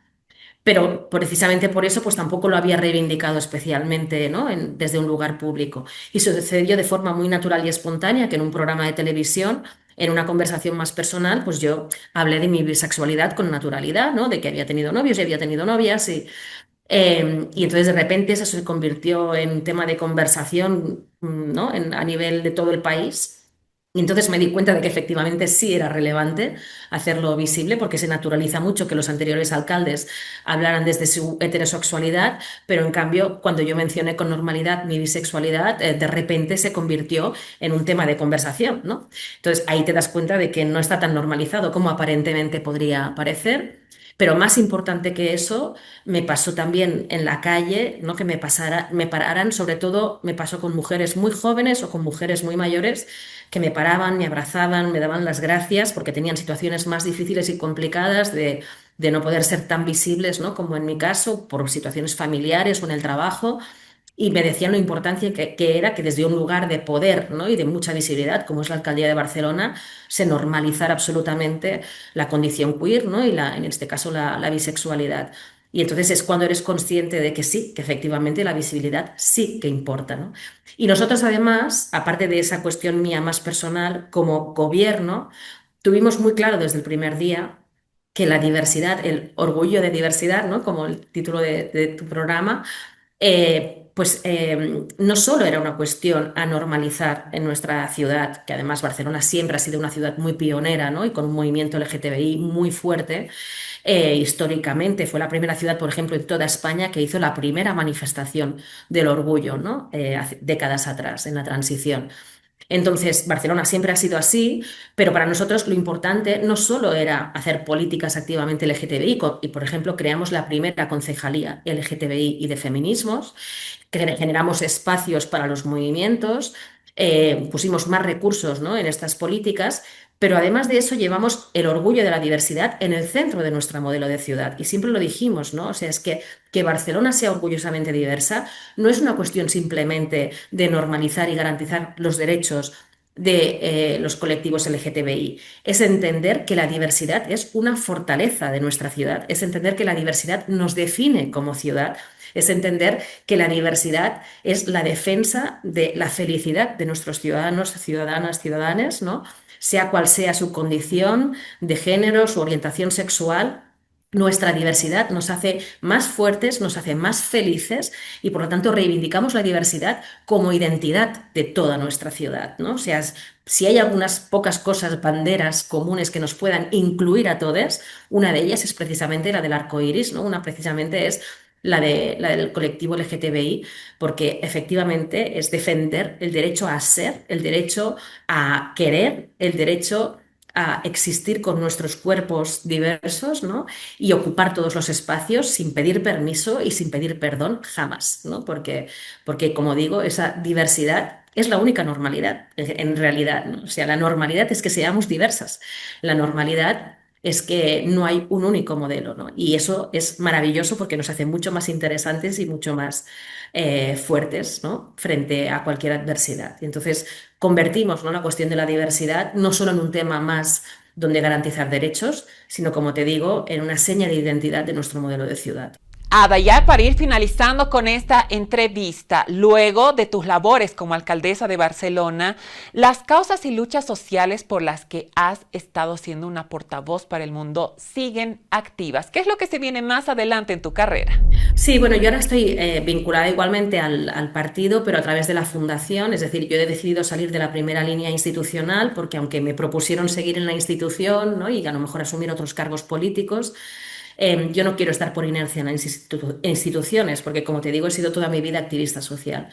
Pero precisamente por eso pues tampoco lo había reivindicado especialmente, ¿no? Desde un lugar público. Y sucedió de forma muy natural y espontánea que en un programa de televisión, en una conversación más personal, pues yo hablé de mi bisexualidad con naturalidad, ¿no? De que había tenido novios y había tenido novias y entonces de repente eso se convirtió en un tema de conversación, ¿no? A nivel de todo el país. Y entonces me di cuenta de que efectivamente sí era relevante hacerlo visible porque se naturaliza mucho que los anteriores alcaldes hablaran desde su heterosexualidad, pero en cambio cuando yo mencioné con normalidad mi bisexualidad, de repente se convirtió en un tema de conversación, ¿no? Entonces ahí te das cuenta de que no está tan normalizado como aparentemente podría parecer. Pero más importante que eso, me pasó también en la calle, ¿no? Que me pararan, sobre todo me pasó con mujeres muy jóvenes o con mujeres muy mayores, que me paraban, me abrazaban, me daban las gracias porque tenían situaciones más difíciles y complicadas de no poder ser tan visibles, ¿no? Como en mi caso, por situaciones familiares o en el trabajo. Y me decían lo importante que era que desde un lugar de poder, ¿no? Y de mucha visibilidad, como es la alcaldía de Barcelona, se normalizara absolutamente la condición queer, ¿no? Y en este caso la bisexualidad. Y entonces es cuando eres consciente de que sí, que efectivamente la visibilidad sí que importa, ¿no? Y nosotros además, aparte de esa cuestión mía más personal, como gobierno, tuvimos muy claro desde el primer día que la diversidad, el orgullo de diversidad, ¿no? Como el título de tu programa, no solo era una cuestión a normalizar en nuestra ciudad, que además Barcelona siempre ha sido una ciudad muy pionera, ¿no? Y con un movimiento LGTBI muy fuerte. Históricamente fue la primera ciudad, por ejemplo, en toda España que hizo la primera manifestación del orgullo, ¿no? Hace décadas atrás, en la transición. Entonces, Barcelona siempre ha sido así, pero para nosotros lo importante no solo era hacer políticas activamente LGTBI, y por ejemplo creamos la primera concejalía LGTBI y de feminismos, generamos espacios para los movimientos, pusimos más recursos, ¿no? En estas políticas, pero además de eso llevamos el orgullo de la diversidad en el centro de nuestro modelo de ciudad. Y siempre lo dijimos, ¿no? O sea, es que Barcelona sea orgullosamente diversa no es una cuestión simplemente de normalizar y garantizar los derechos de los colectivos LGTBI. Es entender que la diversidad es una fortaleza de nuestra ciudad, es entender que la diversidad nos define como ciudad, es entender que la diversidad es la defensa de la felicidad de nuestros ciudadanos, ciudadanas, ciudadanes, ¿no? Sea cual sea su condición de género, su orientación sexual. Nuestra diversidad nos hace más fuertes, nos hace más felices y por lo tanto reivindicamos la diversidad como identidad de toda nuestra ciudad, ¿no? O sea, si hay algunas pocas cosas, banderas comunes que nos puedan incluir a todos, una de ellas es precisamente la del arco iris, ¿no? Una precisamente es la del colectivo LGTBI, porque efectivamente es defender el derecho a ser, el derecho a querer, el derecho a existir con nuestros cuerpos diversos, ¿no? Y ocupar todos los espacios sin pedir permiso y sin pedir perdón jamás, ¿no? Porque como digo, esa diversidad es la única normalidad, en realidad, ¿no? O sea, la normalidad es que seamos diversas. La normalidad es que no hay un único modelo, ¿no? Y eso es maravilloso porque nos hace mucho más interesantes y mucho más fuertes, ¿no? Frente a cualquier adversidad. Y entonces convertimos, ¿no? La cuestión de la diversidad no solo en un tema más donde garantizar derechos, sino, como te digo, en una seña de identidad de nuestro modelo de ciudad. Ada, ya para ir finalizando con esta entrevista, luego de tus labores como alcaldesa de Barcelona, las causas y luchas sociales por las que has estado siendo una portavoz para el mundo siguen activas. ¿Qué es lo que se viene más adelante en tu carrera? Sí, bueno, yo ahora estoy vinculada igualmente al partido, pero a través de la fundación. Es decir, yo he decidido salir de la primera línea institucional porque aunque me propusieron seguir en la institución, ¿no? Y a lo mejor asumir otros cargos políticos, yo no quiero estar por inercia en las instituciones, porque como te digo, he sido toda mi vida activista social.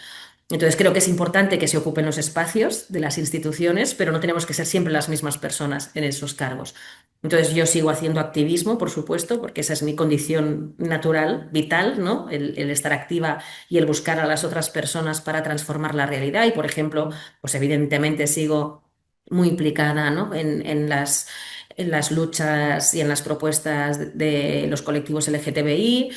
Entonces creo que es importante que se ocupen los espacios de las instituciones, pero no tenemos que ser siempre las mismas personas en esos cargos. Entonces yo sigo haciendo activismo, por supuesto, porque esa es mi condición natural, vital, ¿no? El estar activa y el buscar a las otras personas para transformar la realidad. Y, por ejemplo, pues evidentemente sigo muy implicada, ¿no? en las luchas y en las propuestas de los colectivos LGTBI,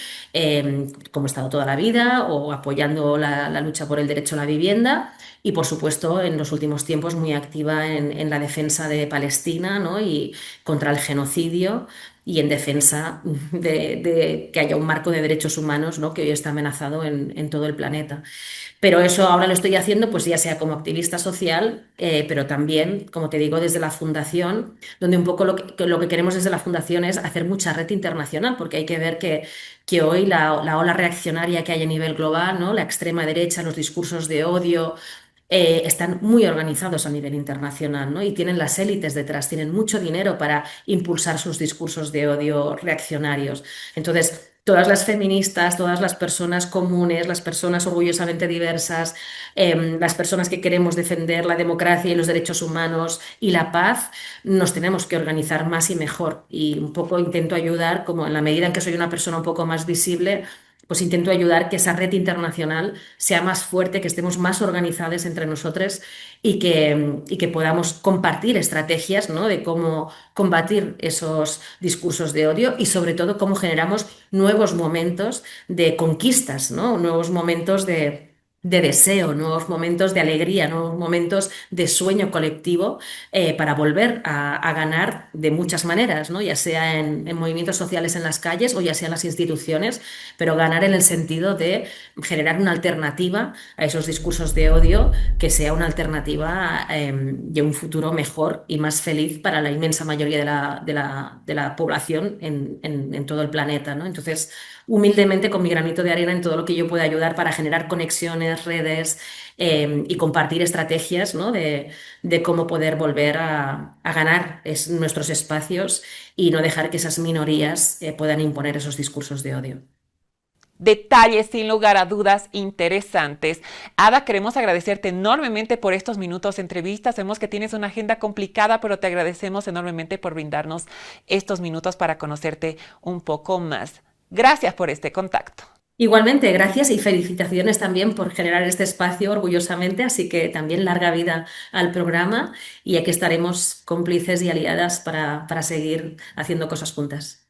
como he estado toda la vida, o apoyando la lucha por el derecho a la vivienda. Y, por supuesto, en los últimos tiempos muy activa en la defensa de Palestina, ¿no? Y contra el genocidio y en defensa de que haya un marco de derechos humanos, ¿no? Que hoy está amenazado en todo el planeta. Pero eso ahora lo estoy haciendo, pues ya sea como activista social, pero también, como te digo, desde la fundación, donde un poco lo que queremos desde la fundación es hacer mucha red internacional, porque hay que ver que hoy la ola reaccionaria que hay a nivel global, ¿no? La extrema derecha, los discursos de odio, están muy organizados a nivel internacional, ¿no? Y tienen las élites detrás, tienen mucho dinero para impulsar sus discursos de odio reaccionarios. Entonces, todas las feministas, todas las personas comunes, las personas orgullosamente diversas, las personas que queremos defender la democracia y los derechos humanos y la paz, nos tenemos que organizar más y mejor. Y un poco intento ayudar, como en la medida en que soy una persona un poco más visible, pues intento ayudar que esa red internacional sea más fuerte, que estemos más organizados entre nosotros y que podamos compartir estrategias, ¿no? De cómo combatir esos discursos de odio y sobre todo cómo generamos nuevos momentos de conquistas, ¿no? Nuevos momentos de deseo, nuevos momentos de alegría, nuevos momentos de sueño colectivo para volver a ganar de muchas maneras, ¿no? Ya sea en movimientos sociales en las calles o ya sea en las instituciones, pero ganar en el sentido de generar una alternativa a esos discursos de odio que sea una alternativa de un futuro mejor y más feliz para la inmensa mayoría de la población en todo el planeta, ¿no? Entonces, humildemente con mi granito de arena en todo lo que yo pueda ayudar para generar conexiones, redes y compartir estrategias, ¿no? de cómo poder volver a ganar nuestros espacios y no dejar que esas minorías puedan imponer esos discursos de odio. Detalles sin lugar a dudas interesantes. Ada, queremos agradecerte enormemente por estos minutos de entrevista. Sabemos que tienes una agenda complicada, pero te agradecemos enormemente por brindarnos estos minutos para conocerte un poco más. Gracias por este contacto. Igualmente, gracias y felicitaciones también por generar este espacio orgullosamente, así que también larga vida al programa y aquí estaremos cómplices y aliadas para seguir haciendo cosas juntas.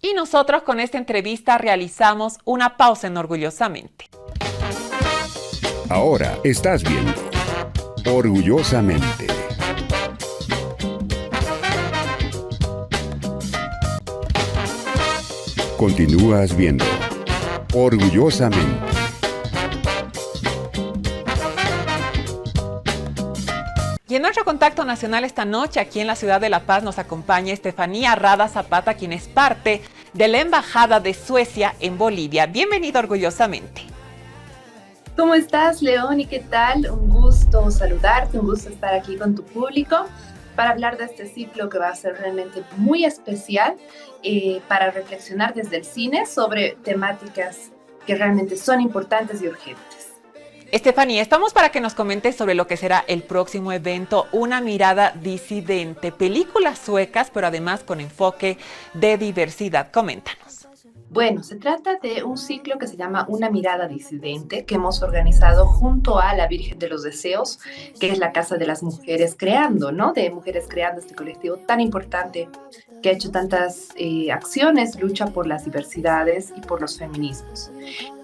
Y nosotros con esta entrevista realizamos una pausa en Orgullosamente. Ahora estás viendo Orgullosamente. Continúas viendo Orgullosamente. Y en nuestro contacto nacional esta noche, aquí en la ciudad de La Paz, nos acompaña Estefanía Rada Zapata, quien es parte de la Embajada de Suecia en Bolivia. Bienvenido Orgullosamente. ¿Cómo estás, León? ¿Y qué tal? Un gusto saludarte, un gusto estar aquí con tu público para hablar de este ciclo que va a ser realmente muy especial para reflexionar desde el cine sobre temáticas que realmente son importantes y urgentes. Estefanía, estamos para que nos comentes sobre lo que será el próximo evento, Una mirada disidente, películas suecas, pero además con enfoque de diversidad. Coméntanos. Bueno, se trata de un ciclo que se llama Una mirada disidente, que hemos organizado junto a la Virgen de los Deseos, que es la Casa de las Mujeres Creando, ¿no? De Mujeres Creando, este colectivo tan importante que ha hecho tantas acciones, lucha por las diversidades y por los feminismos.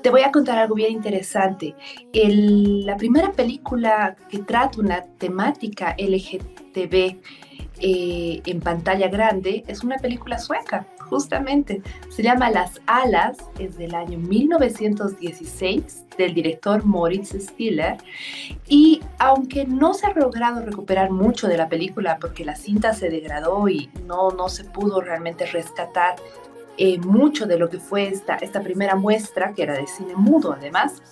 Te voy a contar algo bien interesante. La primera película que trata una temática LGTB en pantalla grande es una película sueca, justamente. Se llama Las Alas, es del año 1916, del director Moritz Stiller, y aunque no se ha logrado recuperar mucho de la película porque la cinta se degradó y no se pudo realmente rescatar mucho de lo que fue esta primera muestra, que era de cine mudo además,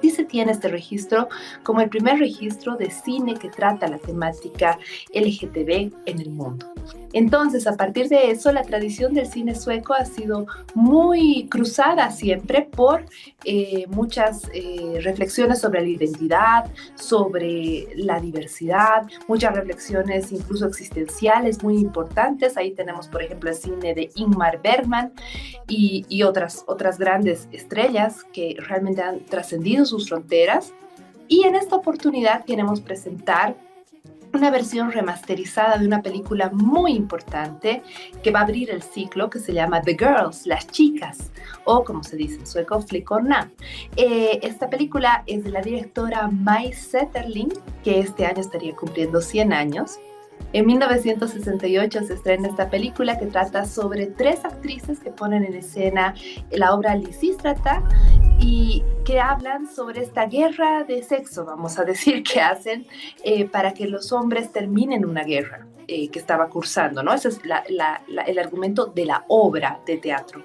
sí se tiene este registro como el primer registro de cine que trata la temática LGTB en el mundo. Entonces, a partir de eso, la tradición del cine sueco ha sido muy cruzada siempre por muchas reflexiones sobre la identidad, sobre la diversidad, muchas reflexiones incluso existenciales muy importantes. Ahí tenemos, por ejemplo, el cine de Ingmar Bergman y otras grandes estrellas que realmente han trascendido sus fronteras. Y en esta oportunidad queremos presentar una versión remasterizada de una película muy importante que va a abrir el ciclo, que se llama The Girls, las chicas, o como se dice en sueco, Flickorna. Esta película es de la directora Maj Zetterling, que este año estaría cumpliendo 100 años. En 1968 se estrena esta película que trata sobre 3 actrices que ponen en escena la obra Lisístrata y que hablan sobre esta guerra de sexo, vamos a decir, que hacen para que los hombres terminen una guerra que estaba cursando, ¿no? Ese es el argumento de la obra de teatro.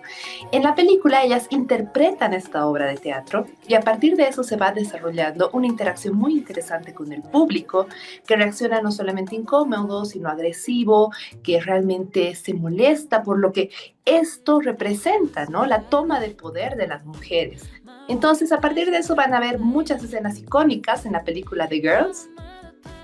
En la película ellas interpretan esta obra de teatro y a partir de eso se va desarrollando una interacción muy interesante con el público que reacciona no solamente incómodo, sino agresivo, que realmente se molesta por lo que esto representa, ¿no? La toma de poder de las mujeres. Entonces, a partir de eso van a haber muchas escenas icónicas en la película The Girls,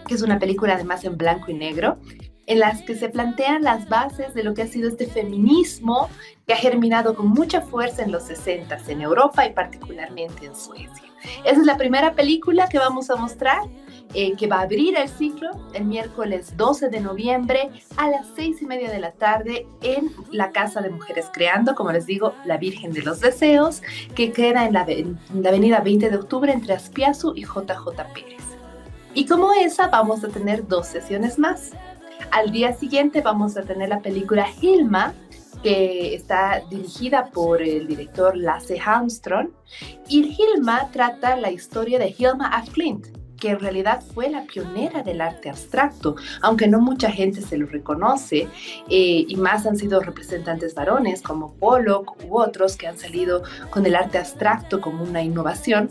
que es una película además en blanco y negro, en las que se plantean las bases de lo que ha sido este feminismo que ha germinado con mucha fuerza en los 60s en Europa y particularmente en Suecia. Esa es la primera película que vamos a mostrar que va a abrir el ciclo el miércoles 12 de noviembre a las 6:30 de la tarde en la Casa de Mujeres Creando, como les digo, la Virgen de los Deseos, que queda en la avenida 20 de octubre entre Aspiazu y JJ Pérez. Y como esa, vamos a tener 2 sesiones más. Al día siguiente vamos a tener la película Hilma, que está dirigida por el director Lasse Hallström. Y Hilma trata la historia de Hilma af Klint, que en realidad fue la pionera del arte abstracto, aunque no mucha gente se lo reconoce, y más han sido representantes varones como Pollock u otros que han salido con el arte abstracto como una innovación.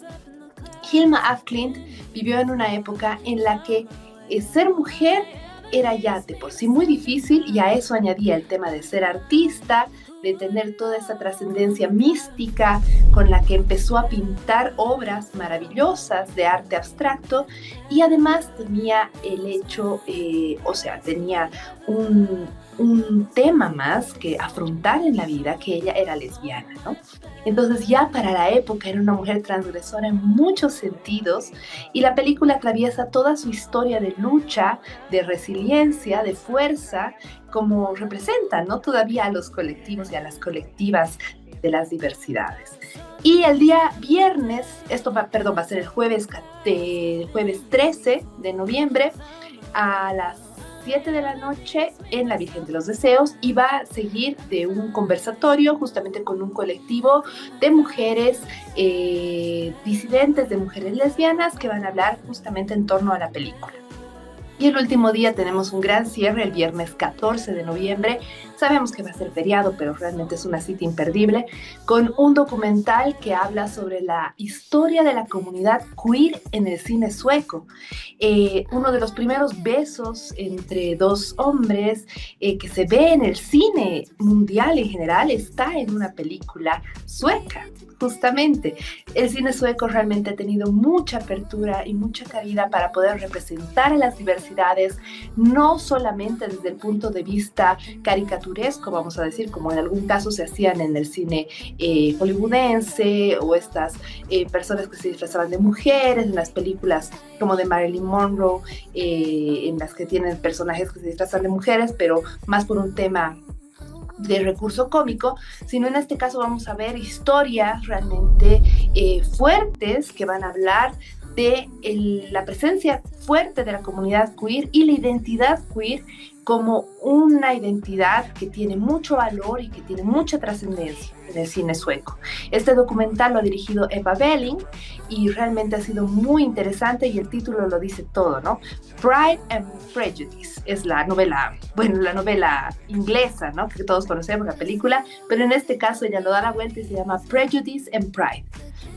Hilma af Klint vivió en una época en la que ser mujer era ya de por sí muy difícil, y a eso añadía el tema de ser artista, de tener toda esa trascendencia mística con la que empezó a pintar obras maravillosas de arte abstracto, y además tenía el hecho, tenía un tema más que afrontar en la vida, que ella era lesbiana, ¿no? Entonces ya para la época era una mujer transgresora en muchos sentidos, y la película atraviesa toda su historia de lucha, de resiliencia, de fuerza, como representa, ¿no?, todavía a los colectivos y a las colectivas de las diversidades. Y el día viernes, va a ser el jueves 13 de noviembre a las 7 de la noche en la Virgen de los Deseos, y va a seguir de un conversatorio justamente con un colectivo de mujeres disidentes, de mujeres lesbianas, que van a hablar justamente en torno a la película. Y el último día tenemos un gran cierre el viernes 14 de noviembre. Sabemos que va a ser feriado, pero realmente es una cita imperdible, con un documental que habla sobre la historia de la comunidad queer en el cine sueco. Uno de los primeros besos entre 2 hombres que se ve en el cine mundial en general está en una película sueca. Justamente, el cine sueco realmente ha tenido mucha apertura y mucha cabida para poder representar a las diversidades, no solamente desde el punto de vista caricaturesco, vamos a decir, como en algún caso se hacían en el cine hollywoodense, o estas personas que se disfrazaban de mujeres, en las películas como de Marilyn Monroe, en las que tienen personajes que se disfrazan de mujeres, pero más por un tema de recurso cómico, sino en este caso vamos a ver historias realmente fuertes que van a hablar de la presencia fuerte de la comunidad queer y la identidad queer como una identidad que tiene mucho valor y que tiene mucha trascendencia en el cine sueco. Este documental lo ha dirigido Eva Belling y realmente ha sido muy interesante, y el título lo dice todo, ¿no? Pride and Prejudice es la novela inglesa, ¿no?, que todos conocemos, la película, pero en este caso ella lo da la vuelta y se llama Prejudice and Pride,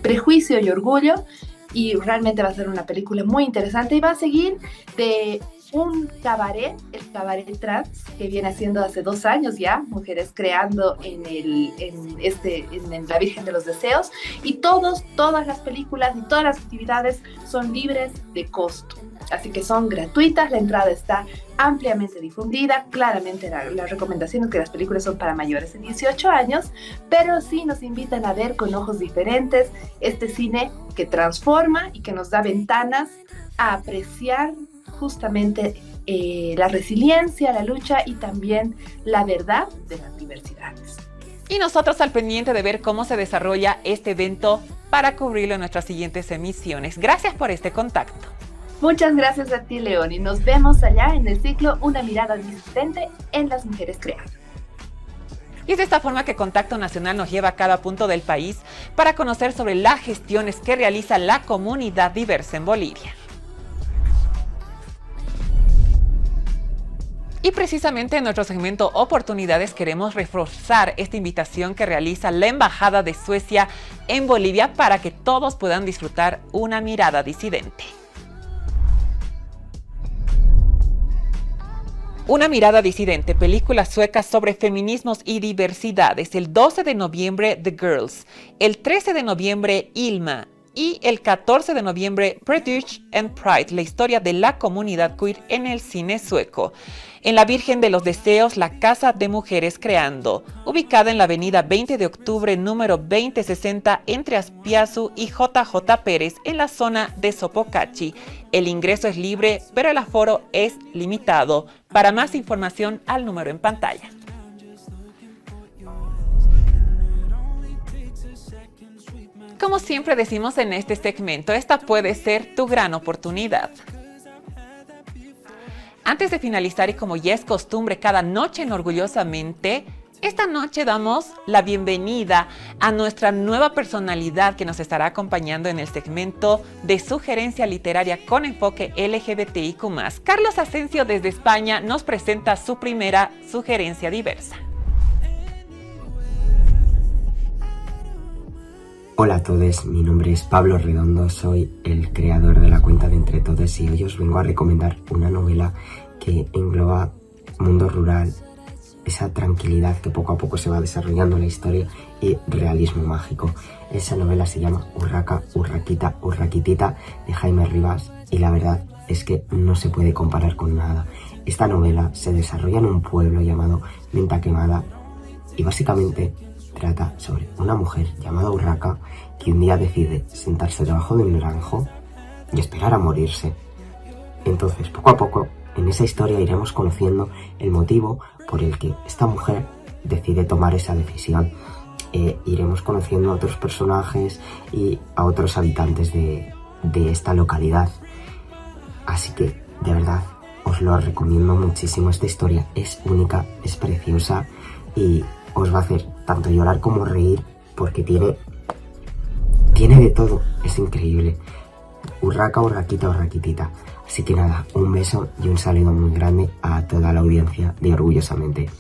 Prejuicio y Orgullo, y realmente va a ser una película muy interesante, y va a seguir de un cabaret, el cabaret trans, que viene haciendo hace 2 años ya, Mujeres Creando en la Virgen de los Deseos, y todas las películas y todas las actividades son libres de costo, así que son gratuitas, la entrada está ampliamente difundida. Claramente la recomendación es que las películas son para mayores de 18 años, pero sí nos invitan a ver con ojos diferentes este cine que transforma y que nos da ventanas a apreciar justamente la resiliencia, la lucha y también la verdad de las diversidades. Y nosotros al pendiente de ver cómo se desarrolla este evento para cubrirlo en nuestras siguientes emisiones. Gracias por este contacto. Muchas gracias a ti, León, y nos vemos allá en el ciclo Una mirada disidente en las mujeres creando. Y es de esta forma que Contacto Nacional nos lleva a cada punto del país para conocer sobre las gestiones que realiza la comunidad diversa en Bolivia. Y precisamente en nuestro segmento Oportunidades queremos reforzar esta invitación que realiza la Embajada de Suecia en Bolivia para que todos puedan disfrutar Una mirada disidente. Una mirada disidente, película sueca sobre feminismos y diversidades. El 12 de noviembre, The Girls. El 13 de noviembre, Hilma. Y el 14 de noviembre, Prejudice and Pride, la historia de la comunidad queer en el cine sueco. En La Virgen de los Deseos, la Casa de Mujeres Creando, ubicada en la avenida 20 de octubre, número 2060, entre Aspiazu y JJ Pérez, en la zona de Sopocachi. El ingreso es libre, pero el aforo es limitado. Para más información, al número en pantalla. Como siempre decimos en este segmento, esta puede ser tu gran oportunidad. Antes de finalizar, y como ya es costumbre cada noche en Orgullosamente, esta noche damos la bienvenida a nuestra nueva personalidad que nos estará acompañando en el segmento de sugerencia literaria con enfoque LGBTIQ+. Carlos Asensio desde España nos presenta su primera sugerencia diversa. Hola a todos, mi nombre es Pablo Redondo, soy el creador de la cuenta de Entre Todos y hoy os vengo a recomendar una novela que engloba mundo rural, esa tranquilidad que poco a poco se va desarrollando en la historia y realismo mágico. Esa novela se llama Urraca, Urraquita, Urraquitita de Jaime Rivas y la verdad es que no se puede comparar con nada. Esta novela se desarrolla en un pueblo llamado Menta Quemada y básicamente trata sobre una mujer llamada Urraca que un día decide sentarse debajo de un naranjo y esperar a morirse. Entonces, poco a poco, en esa historia iremos conociendo el motivo por el que esta mujer decide tomar esa decisión. Iremos conociendo a otros personajes y a otros habitantes de esta localidad. Así que, de verdad, os lo recomiendo muchísimo. Esta historia es única, es preciosa y os va a hacer tanto llorar como reír porque tiene de todo, es increíble. Urraca, Urraquita, Urraquitita. Así que nada, un beso y un saludo muy grande a toda la audiencia de Orgullosamente.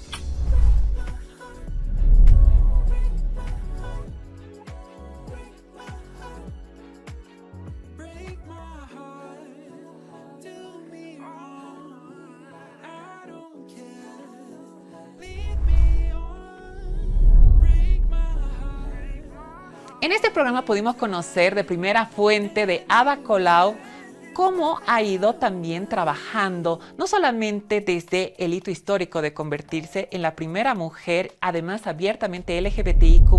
En este programa pudimos conocer de primera fuente de Ada Colau cómo ha ido también trabajando, no solamente desde el hito histórico de convertirse en la primera mujer, además abiertamente LGBTIQ+,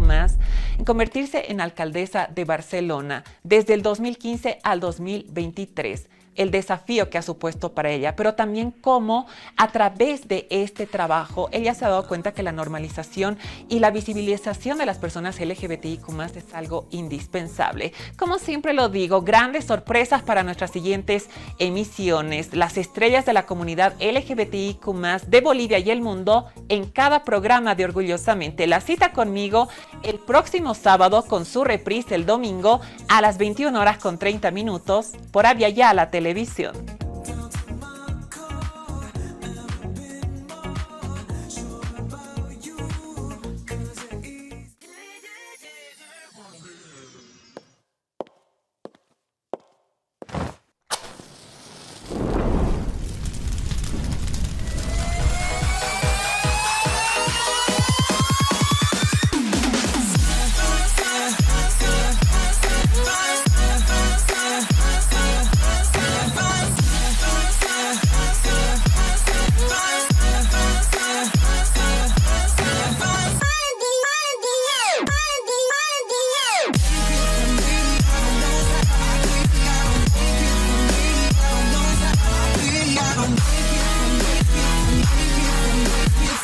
en convertirse en alcaldesa de Barcelona desde el 2015 al 2023. El desafío que ha supuesto para ella, pero también cómo a través de este trabajo ella se ha dado cuenta que la normalización y la visibilización de las personas LGBTIQ+ es algo indispensable. Como siempre lo digo, grandes sorpresas para nuestras siguientes emisiones. Las estrellas de la comunidad LGBTIQ+ de Bolivia y el mundo en cada programa de Orgullosamente. La cita conmigo el próximo sábado con su reprise el domingo a las 21:30 por Avia Yala Televisión.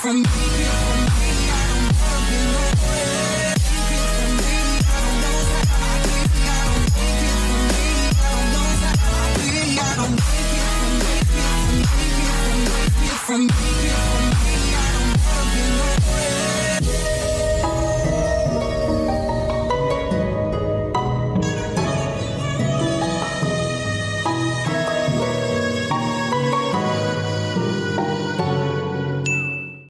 From